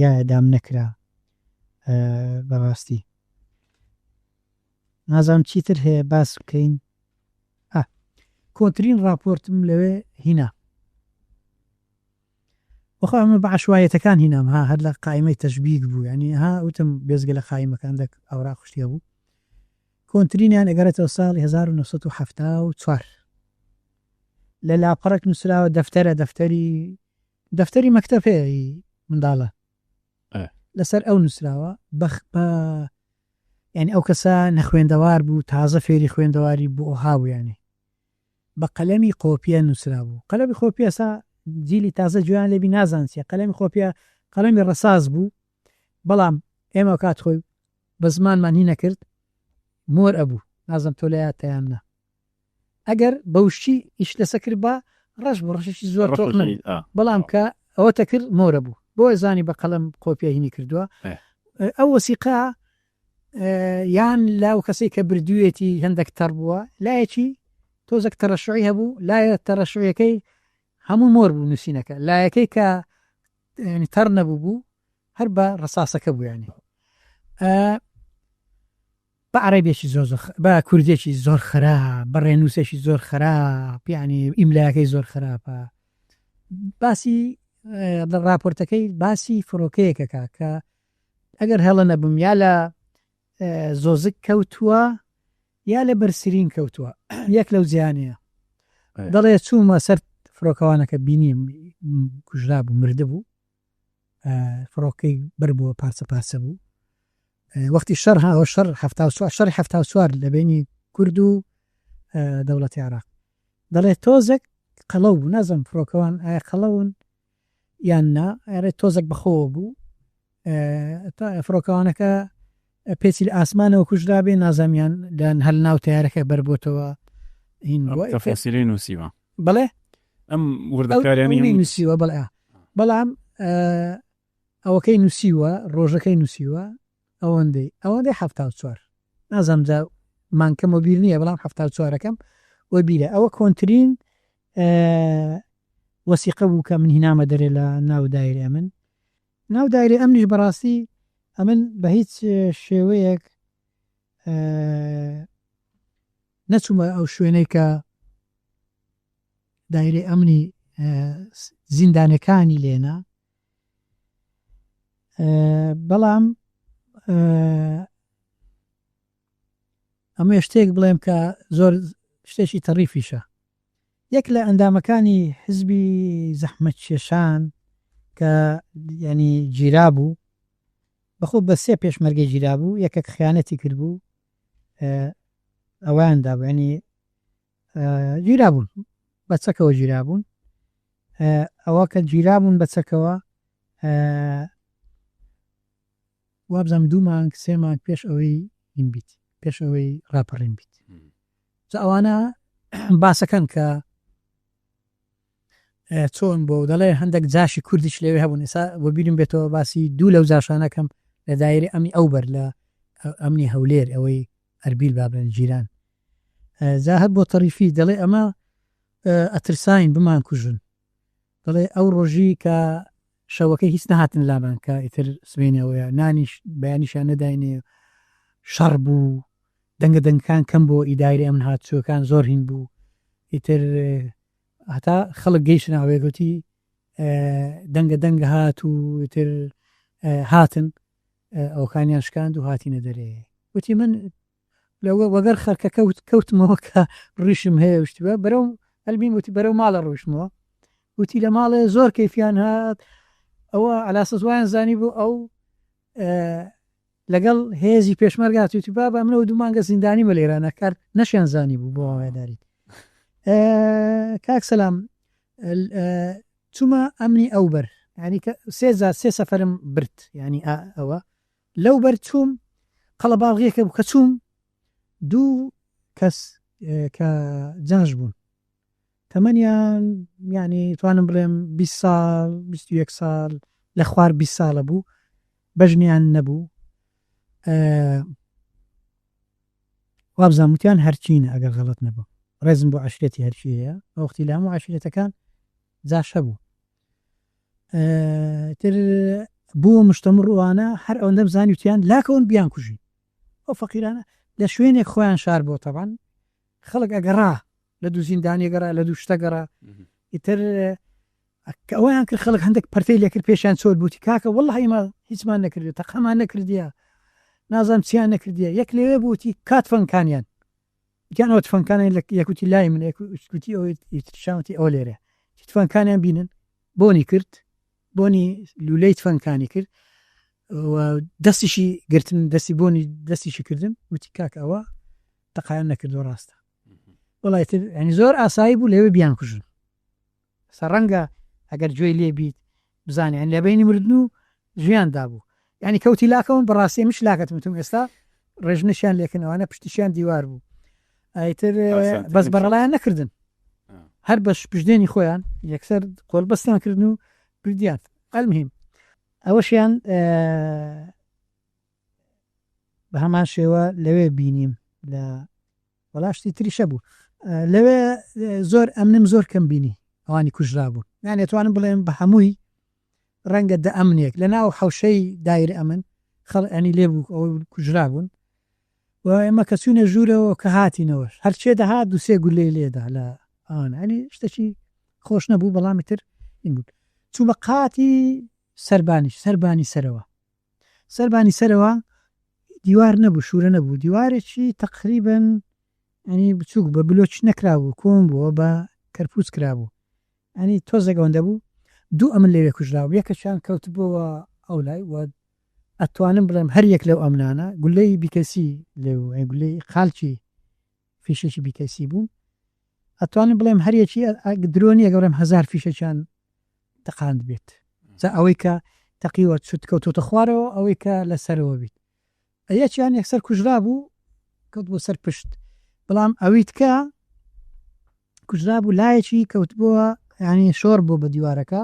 یا ئەدام نەکرا بەڕاستی نازانم چیتر هەیە باس بکەین کۆنتترین راپۆرتم لەوێ هینا وەخوا من بە عشوایەتەکان هینام هەر لە قایمەی تەشبیک بوو ینی وتم بێزگە لە قایمەکان ئەوڕا خوشتیە بوو کۆنتترینیان ئەگەرێتەوە ساڵی 1970 لە لاپەڕک نووسراوە دەفتەری مەکتەبەیە منداڵە لەسەر ئەو نووسراوە بە ینی ئەو کەسە نەخوێندەوار بوو تازە فێری خوێندەواری بوو ئەو هاویانی بە قەلەمی قۆپیە نووسرا بوو قەلەمی خۆپیە سا جیلی تازە جویان لێبی نازانسیە قەلەمی خۆپیە قەلەمی ڕەساز بوو بەڵام ئێمە کات خۆی بە زمانمان هی نەکرد مۆر ئەبوو نازم تۆ لە یاتیاننا ئەگەر بەوشی ئیش لەسە کرد بە ڕەش بۆ ڕەشێکی زۆر تۆقنن بەڵام کە ئەوەتە کرد مۆرە بوو بۆ زانی بە قەلەم قۆپیە هینی کردووە ئەو وەسیقا یان لاو کەسێک کە بردوویەتی هەندێک تەڕ بووە لایەکی تۆزێک تەڕەشعی هەبوو لایە تەڕەشعیەکەی هەموو مۆر بوو نووسینەکە لایەکەی کە تەڕ نەبوو بوو هەر بە ڕساسەکە بوو ینی بە عەرەبێکی زۆر بە کوردێکی زۆر خراپ بە ڕێنووسێکی زۆر خراپ ینی ئیملایەکەی زۆر خراپە باسی راپۆرتەکەی باسی فڕۆکەیەکەکە کە ئەگەر هەڵە نەبم یا لە زۆزک کەوتووە یا لە بەرسرین کەوتووە یەک لەو زیانەیە دەڵێ چوومە سەر فڕۆکەوانەکە بینیم کوژرا بوو مردە بوو فڕۆکەی بەر بووە پارچە بوو وەختی شەڕ هاوە شەڕی هەفتا سوار لە بینی کورد و دەوڵەتی عێراق دەڵێ تۆزێک قەڵەو بوو نازم فڕۆکەوان ئایا قەڵەون یاننا ئەرە تۆزێک بەخۆوە بوو تا فڕۆکەوانەکە پێچی لە ئاسمانەوە کوژرابێ نازامیان لەن هەل ناو تیارەکە بەربۆتەوە تەفەسیری نووسیوە بەڵێ ئەم وردەکاریانی نووسیوە بەڵام ئەوەکەی نووسیوە ڕۆژەکەی نووسیوە ئەوەندەی 74 نازەمجا مانکەمە بیر نییە بەڵام 74ەکەم وە بیرە ئەوە کۆنتترین وەسیقە بوو کە من هینامە دەرێ لە ناو دایرێ من ناو دایرێ ئەمنیش بەڕاستی ئەمن بە هیچ شێوەیەک نەچوومە ئەو شوێنەی کە دایرێ ئەمنی زیندانەکانی لێنا بەڵام ئەمە شتێک بڵێم کە زۆر شتێکی تەریفیشە یەک لە ئەندامەکانی حزبی زەحمەت کێشان کە ینی گیرا بوو بەخۆ بە سێ پێشمەرگەی گیرا بوو یەکێک خیانەتی کرد بوو ئەویاندا بوو ینی گیرا بوون بە چەکەوە گیرا بوون ئەوە کە گیرا بوون بە چەکەوە وابزانم 2 مانگ 3 مانگ پێش ئەوەی هین بیت پێش ئەوەی ڕاپەڕین بیت ئەوانە باسەکەن کە چۆن بۆ دەڵێ هەندێک جاشی کوردیش لێوێ هەبوون ئێستا بۆ بیرم بێتەوە باسی دوو لەو جاشانەکەم لە دایری ئەمی ئەوبەر لە ئەمنی هەولێر ئەوەی ئەربیل بابن جیران جا هەر بۆ تەریفی دەڵێ ئەمە ئەترساین بمان کوژن دەڵێ ئەو ڕۆژی کە شەوەکەی هیچ نەهاتن لامان کە ئیتر سبێنەوەیە نانیش بەیانیشان نەداینێ شەڕ بوو دەنگە دەنگکان کەم بۆ ئیداری ئەمن هاتچوەکان زۆر هین بوو ئیتر هەتا خەڵک گەیشت ناوێگوتی دەنگە دەنگە هات و تر هاتن ئەوکانیان شکاند و هاتیینە دەرێ وتی من لەوە وەگەر خەرکە کەوتمەوە کە ڕیشم هەیە شتیوە بەرەو هەلبین وتی بەرەو ماڵە ڕۆیشتمەوە وتی لە ماڵێ زۆر کەیفیان هات ئەوە ئالاسە زوایان زانی بوو ئەو لەگەڵ هێزی پێشمەرگات وتی بابا منەوە 2 مانگە زیندانی بە لێرانە کار نەشیان زانی بوو بۆ ئاواداریت کاک سەلام چوومە ئەمنی ئەوبەر ینی سێ سەفەرم برد ینی ئەوە لەو بەر چووم قەڵە باڵغیەکە بوو کە چووم 2 کەس کە جەنج بوون تەمەنیان ینی توانم بڵێم 20 ساڵ 21 ساڵ لە خوار 20 ساڵە بوو بەژنیان نەبوو وابزانوتیان هەرچینە ئەگەر غەڵەت نەبوو ڕێزم بۆ عشرێتی هەرچیەیە وەختی لە هەموو عشرێتەکان جاشە بوو تر بووە مشتەمڕوانە هەر ئەوەندە بزانیوتیان لاکەون بیان کوژی ئەو فەقیرانە لە شوێنێک خۆیان شار بۆ تەبان خەڵک ئەگەڕا لە دوو زیندانی گەڕا لە دوو شتە گەڕا ئیتر ئەویان کرد خەڵک هەندێک پەرتەی لێکرد پێشیان چۆر بووتی کاکە وەڵڵی ئێمە هیچمان نەکردێت تەقەمان نەکردیە نازانم چیان نەکردیە یەک لێوێ بووتی کات فەنکانیان گیانەوە تفەنکانیان لە یەکوتی لای من یەکوتی ئەوەی ترشاوتی ئەو لێرە تفەنکانیان بینن بۆنی کرد بۆنی لولەی تفەنکانی کرد دەستیشی گرتن دەستی بۆنی دەستیشی کردن وتی کاک ئەوە تەقایان نەکردو ڕاستە وڵایتر ینی زۆر ئاسایی بوو لێوێ بیان کوژن سەرڕەنگە ئەگەر گوێی لێ بیت بزانیان لە بینی مردن و ژیاندا بوو ینی کەوتی لاکەون بەڕاستی مش لاکەتمتم ئێستا ڕێژنەشیان لێکنەوەنە پشتیشیان دیوار بوو ئایتر بەس بەڕڵایان نەکردن هەر بەش پشتێنی خۆیان یەکسەر قۆڵبەستیان کردن و بردیان ئەلمهم ئەوەشیان بە هەمان شێوە لەوێ بینیم لە وەڵاشتی تریشە بوو لەوێ زۆر ئەمنم زۆر کەم بینی ئەوانی کوژرا بوون نانێتوانم بڵێم بە هەمووی ڕەنگە دە ئەمنێک لە ناو حوشەی دایر ئەمن خەڵئنی لێبوو ئەو کوژرا بوون و ئێمە کەچوونە ژوورەوە کە هاتینەوەش هەرچێ دەهات 2-3 گولەی لێدا لە ئەنی شتێکی خۆش نەبوو بەڵامی تر این بود چوومە قاتی سەربانی سەرەوە دیوار نەبوو شوورە نەبوو دیوارێکی تقریبن ئەنی بچووک بە بلۆچ نەکرابوو کۆم بووە بە کەرپوس کرابوو ئەنی تۆزێکەوەندە بوو 2 ئەمن لێوێ کوژراوە یەکەشان کەوت بۆەوە ئەو لای و ئەتوانم بڵێم هەر یەک لەو ئەمنانە گولەی بیکەسی لێو گولەی خاڵکی فیشێکی بیکەسی بوون ئەتوانم بڵێم هەریەکی درۆنی ئەگەورم 1000 فیشەکان تەقاند بێت ئەوەی کە تەقیوە چوت کەوتۆتە خوارەوە ئەوەی کە لەسەرەوە بیت یەکیان یەکسەر کوژرا بوو کەوت بۆ سەر پشت بەڵام ئەویت کە کوژرا بوو لایەکی کەوت بووە ینی شۆر بوو بە دیوارەکە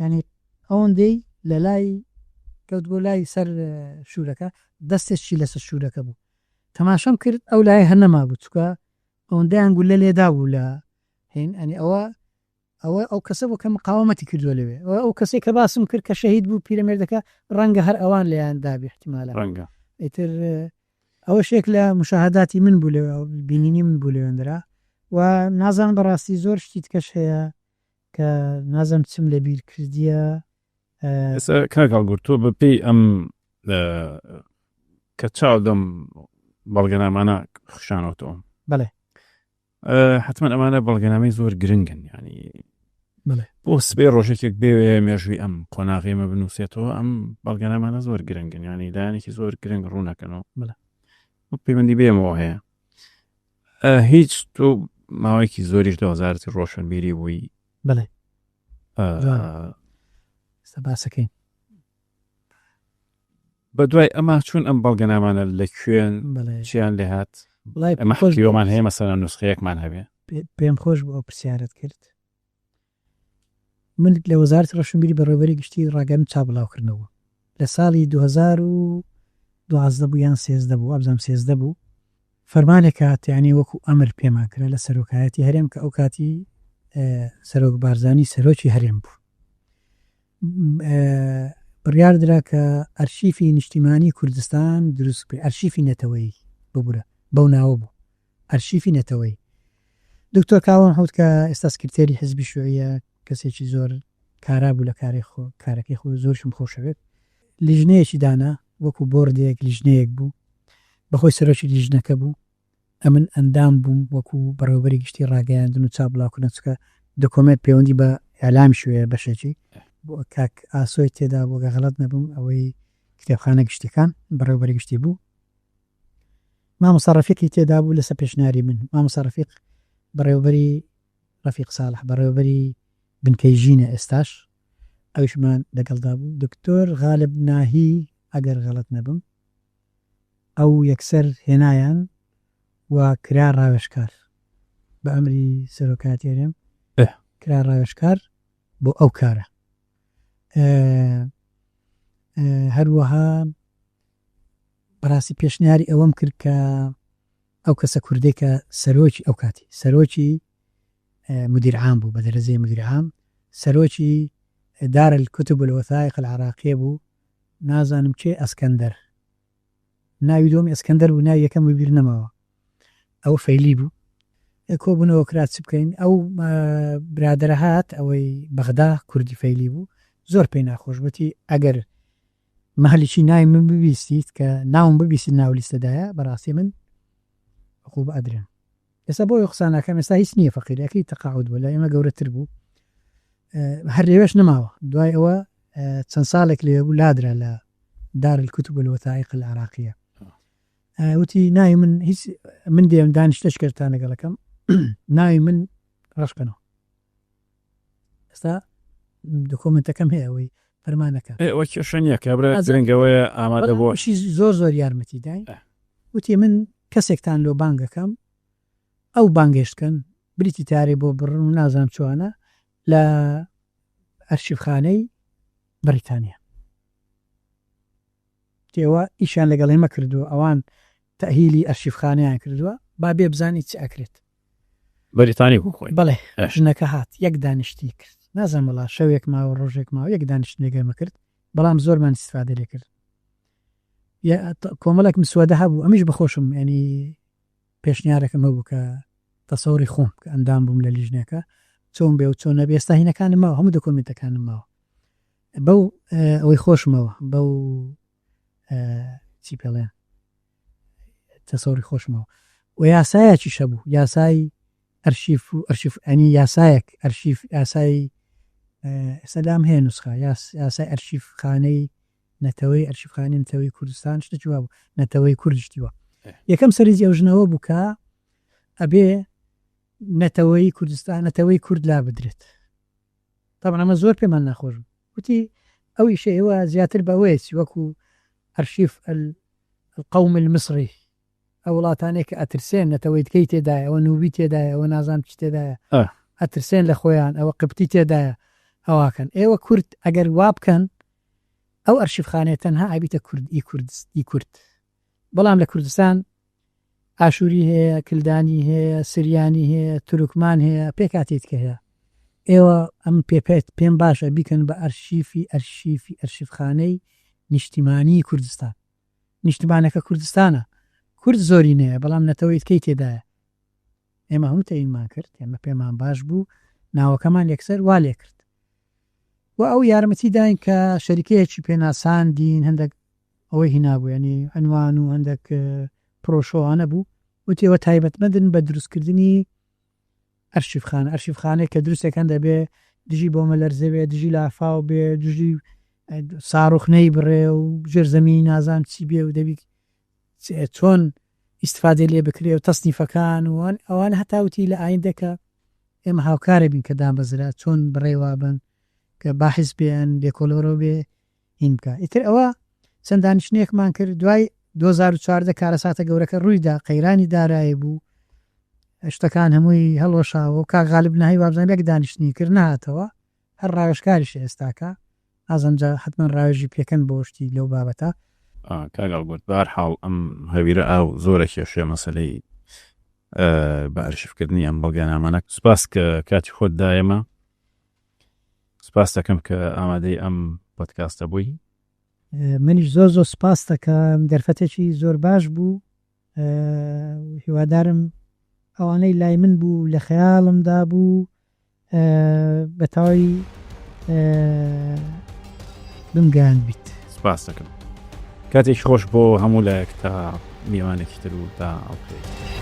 ینی ئەوەندەی لە لای کەوت بۆ لای سەر شوورەکە دەستێکی لەسەر شوورەکە بوو تەماشام کرد ئەو لای هەر نەما بوو چکە ئەوەندەیان گول لە لێدا بوو لە هین ئەنی ئەو کەسە بۆ کە مقاومەتی کردووە لەوێ ئەو کەسێک کە باسم کرد کە شەهید بوو پیرەمێردەکە ڕەنگە هەر ئەوان لەیان دابی احتیمالە ڕەنگە ئیتر ئەوە شێک لە مشاهداتی من بوو لەوێ بینینی من بوو لەوێندرا و نازان بەڕاستی زۆر شتی کەش هەیە کە نازم چم لە بیر کردیە کاکەڵگورت تۆ بەپێی ئەم کە چاودەم بەڵگەنامانە خشانەوەتەوە بەڵێ حتمما ئەمانە بەڵگەنامەی زۆر گرنگن ینی بڵێ بۆ سبێ ڕۆژێکێک بێوێ مێژووی ئەم قۆناغێمە بنووسێتەوە ئەم بەڵگەنامانە زۆر گرنگن ینی دایانێکی زۆر گرنگ ڕوونەکەنەوە بڵێ پەیوەندی بێمەوە هەیە هیچ تۆ ماوەیەکی زۆریش دە وەزارەتی ڕۆشنبیری بووی بڵێ باسەکەین بە دوای ئەمە چون ئەم بەڵگەنامانە لە کوێن چیان لێ هات ئەمە حەقیوەمان هەیە مەسەلەن نوسخەیەکمان هەبێ پێم خۆش بوو ئەو پرسیارت کرد من لە وەزارەتی ڕۆشنبیری بەڕێوەبەری گشتی ڕاگەم چابڵاوکردنەوە لە ساڵی 2012 بوو یان 13 بوو ئەبزەم 13 بوو فەرمانێک هاتیانی وەکو ئەمر پێمان کرا لە سەرۆکایەتی هەرێم کە ئەو کاتی سەرۆک بارزانی سەرۆکی هەرێم بوو بڕیاردرا کە ئەرشیفی نیشتیمانی کوردستان دروست بکرێت ئەرشیفی نەتەوەیی ببورە بەو ناوە بوو ئەرشیفی نەتەوەی دکتۆر کاوان حوت کە ئێستا سکرتێری حزبی شوعیە کەسێکی زۆر کارا بوو لە کارەکەی خۆ زۆرشم خۆشەوێت لیژنەیەکی دانا وەکو بۆردێک لیژنەیەک بوو بەخۆی سەرۆکی لیژنەکە بوو ئەمن ئەندام بووم وەکو بەڕێوەبەری گشتی ڕاگەیاندن و چابڵاوکردن چکە دۆکۆمنت پەیوەندی بە ئەعلام شوێ بەشێکی بۆ کاک ئاسۆی تێدا بۆ گەغەڵەت نەبووم ئەوەی کتێبخانە گشتەکان بەڕێوەبەری گشتی بوو مامۆستا ڕەفیقی تێدا بوو لەسەر پێشنیاری من مامۆستا ڕەفیق بەڕێوەبەری ڕەفیق ساڵح بەڕێوەبەری بنکەی ژینە ئێستاش ئەویشمان لەگەڵدا بوو دکتۆر غالب ناهی ئەگەر غەڵەت نەبم ئەو یەکسەر هێنایان و کرا ڕاوێژکار بە ئەمری سەرۆکاتی هەرێم کرا ڕاوێژکار بۆ ئەو کارە هەروەها بەڕاستی پێشنیاری ئەوەم کرد کە ئەو کەسە کوردێکە سەرۆکی ئەو کاتی سەرۆکی مدیرعام بوو بە دەرەجەی مدیرعام سەرۆکی دار الكتب والوثائق العراقية بوو نازانم چێ ئەسکەندەر ناوی دۆمی ئەسکەندەر بوو ناوی یەکەم بیر نەماوە ئەو فەیلی بوو کۆ بوونەوە کرات چ بکەین ئەو برادرە هات ئەوەی بەغدا کوردی فەیلی بوو زۆر پێی ناخۆشبەتی ئەگەر مەهلیی ناوی من ببیستیت کە ناوم ببیست ناو لیستەدایە بەڕاستی من خوب ئەدرێن ئێستا بۆ قسانەکەم ئێستا هیچ نییە فەقیرەکەی تەقاعود بوو لە ئێمە گەورەتر بوو هەر لێوێش نەماوە دوای ئەوە چەند ساڵێک لێ بوو لادرا لە دار الكتب والوثائق العراقية وتی ناوی من هیچ من دێم دانیشتە شکردتان لەگەڵەکەم ناوی من ڕشکەنەوە ئێستا دۆکۆمنتەکەم هەیە ئەوەی فەرمانەکە ئەوە کێشە نییە کابرا درنگەوەیە ئامادە بۆ زۆر یارمەتی داین وتی من کەسێکتان لۆ بانگەکەم ئەو بانگێشتکەن بریتی تاری بۆ بڕن و نازانم چوانە لە ئەرشیفخانەی بەریتانیا تێوە ئیشان لەگەڵ ئێمە کردووە ئەوان تەهیلی ئەرشیفخانەیان کردووە با بێ بزانی چ ئەکرێت بەریتانی بوو خۆی بەڵێ ژنەکە هات یەک دانیشتی کرد نازانم وڵا شەوێک ماوە ڕۆژێک ماوە یەک دانیشتنێگەمە کرد بەڵام زۆرمان استفادە لێ کرد کۆمەڵێک مسوودە هەبوو ئەمیش بەخۆشم ینی پێشنیارەکەم هەبوو کە تەسەوری خۆم کە ئەندام بووم لە لیژنەکە چۆن بێ و چۆن نەبێ ئێستا هینەکانم ماوە هەموو دۆکۆمنتەکانم ماوە بەو ئەوەی خۆشمەوە بەو چی پێڵێن تەسەوری خۆشمەوە و یاسایەکی شەبوو یاسای ئەرشیف و ئەرشیف ئەنی یاسایەک ئەرشیف یاسای سەدام هەیە نوسخە یاسای ئەرشیف خانەی نەتەوەی ئەرشیفخانەی نەتەوەی کوردستان شتە جواب بوو نەتەوەی کوردشتیوە یەکەم سەرنجی ئەو ژنەوە بوو کە ئەبێ نەتەوەی کوردستان نەتەوەی کورد لا بدرێت تاوان ئەمە زۆر پێمان ناخۆش وتی ئەوی شێوە زیاتر بەوەیەی وەکو ئەرشیف القوم المصری ئەو وڵاتانێک کە ئەترسێن نەتەوەی دکەی تێدایە ئەوە نوبی تێدایە ئەوە نازان چ تێدایە ئەترسێن لە خۆیان ئەوە قبتی تێدایە ئەواکەن ئێوە کورد ئەگەر وا بکەن ئەو ئەرشیفخانێت تەنها ئابیتە کوردی کورد بەڵام لە کوردستان ئاشووری هەیە کلدانی هەیە سریانی هەیە تورکمان هەیە پێکاتیت کە هەیە ئێوە ئەم پێم باشە بیکەن بە ئەرشیفخانەی نیشتیمانی کوردستان نیشتیمانەکە کوردستانە کورد زۆری نەیە بەڵام نەتەوەی دکەی تێدایە ئێمە هەموو تەینمان کرد ئێمە پێمان باش بوو ناوەکەمان یەکسەر وا لێ کرد و ئەو یارمەتی داین کە شەریکەیەکی پێناسان دین هەندێک ئەوەی هینابوو ینی ئەنوان و هەندێک پرۆشۆوانە بوو وتیەوە تایبەتمەندن بە دروستکردنی ئەرشیفخانەی کە دروستەکەن دەبێ دژی بۆمە لەرزەوێ دژی لافااو بێ دژی ساڕوخنەی بڕێ و ژێرزەمی نازان چی بێ و دەبی چۆن ئیسفادێ لێ بکرێ و تەسنیفەکان وان ئەوان هەتاوتی لە ئایندەکە ئێمە هاوکارە بین کە دامەزرا چۆن بڕێوا بن کە باحس بێن لێکۆلۆرۆ بێ هین بکە ئیتر ئەوە چەند دانیشتنێکمان کرد دوای 2014 کارەساتە گەورەکە ڕوویدا قەیرانی دارایی بوو شتەکان هەمووی هەڵۆشاوە و کا غالب نهایی وابزانێک دانیشتنی کرد نهاتەوە هەر ڕاوێژکاریش ئێستاکە ئازەنجا حتمما ڕاوێژی پێکەن بۆشتی لەو بابەتە کاگەڵگوت بەهەرحاڵ ئەم هەویرە ئاو زۆرە کێشێ مەسەلەی بە ئەرشیفکردنی ئەم بەڵگانامانە سوپاس کە کاتی خۆت دایەمە سپاس دەکەم کە ئامادەی ئەم پۆدکاستە بووی منیش زۆر سپاس دەکەم دەرفەتێکی زۆر باش بوو هیوادارم ئەوانەی لای من بوو لە خەیاڵمدا بوو بەتەواوی بمگان بیت سپاس دەکەم کاتێک خۆش بۆ هەموو لایەک تا میوانێکی تر و تا ئەڵقەی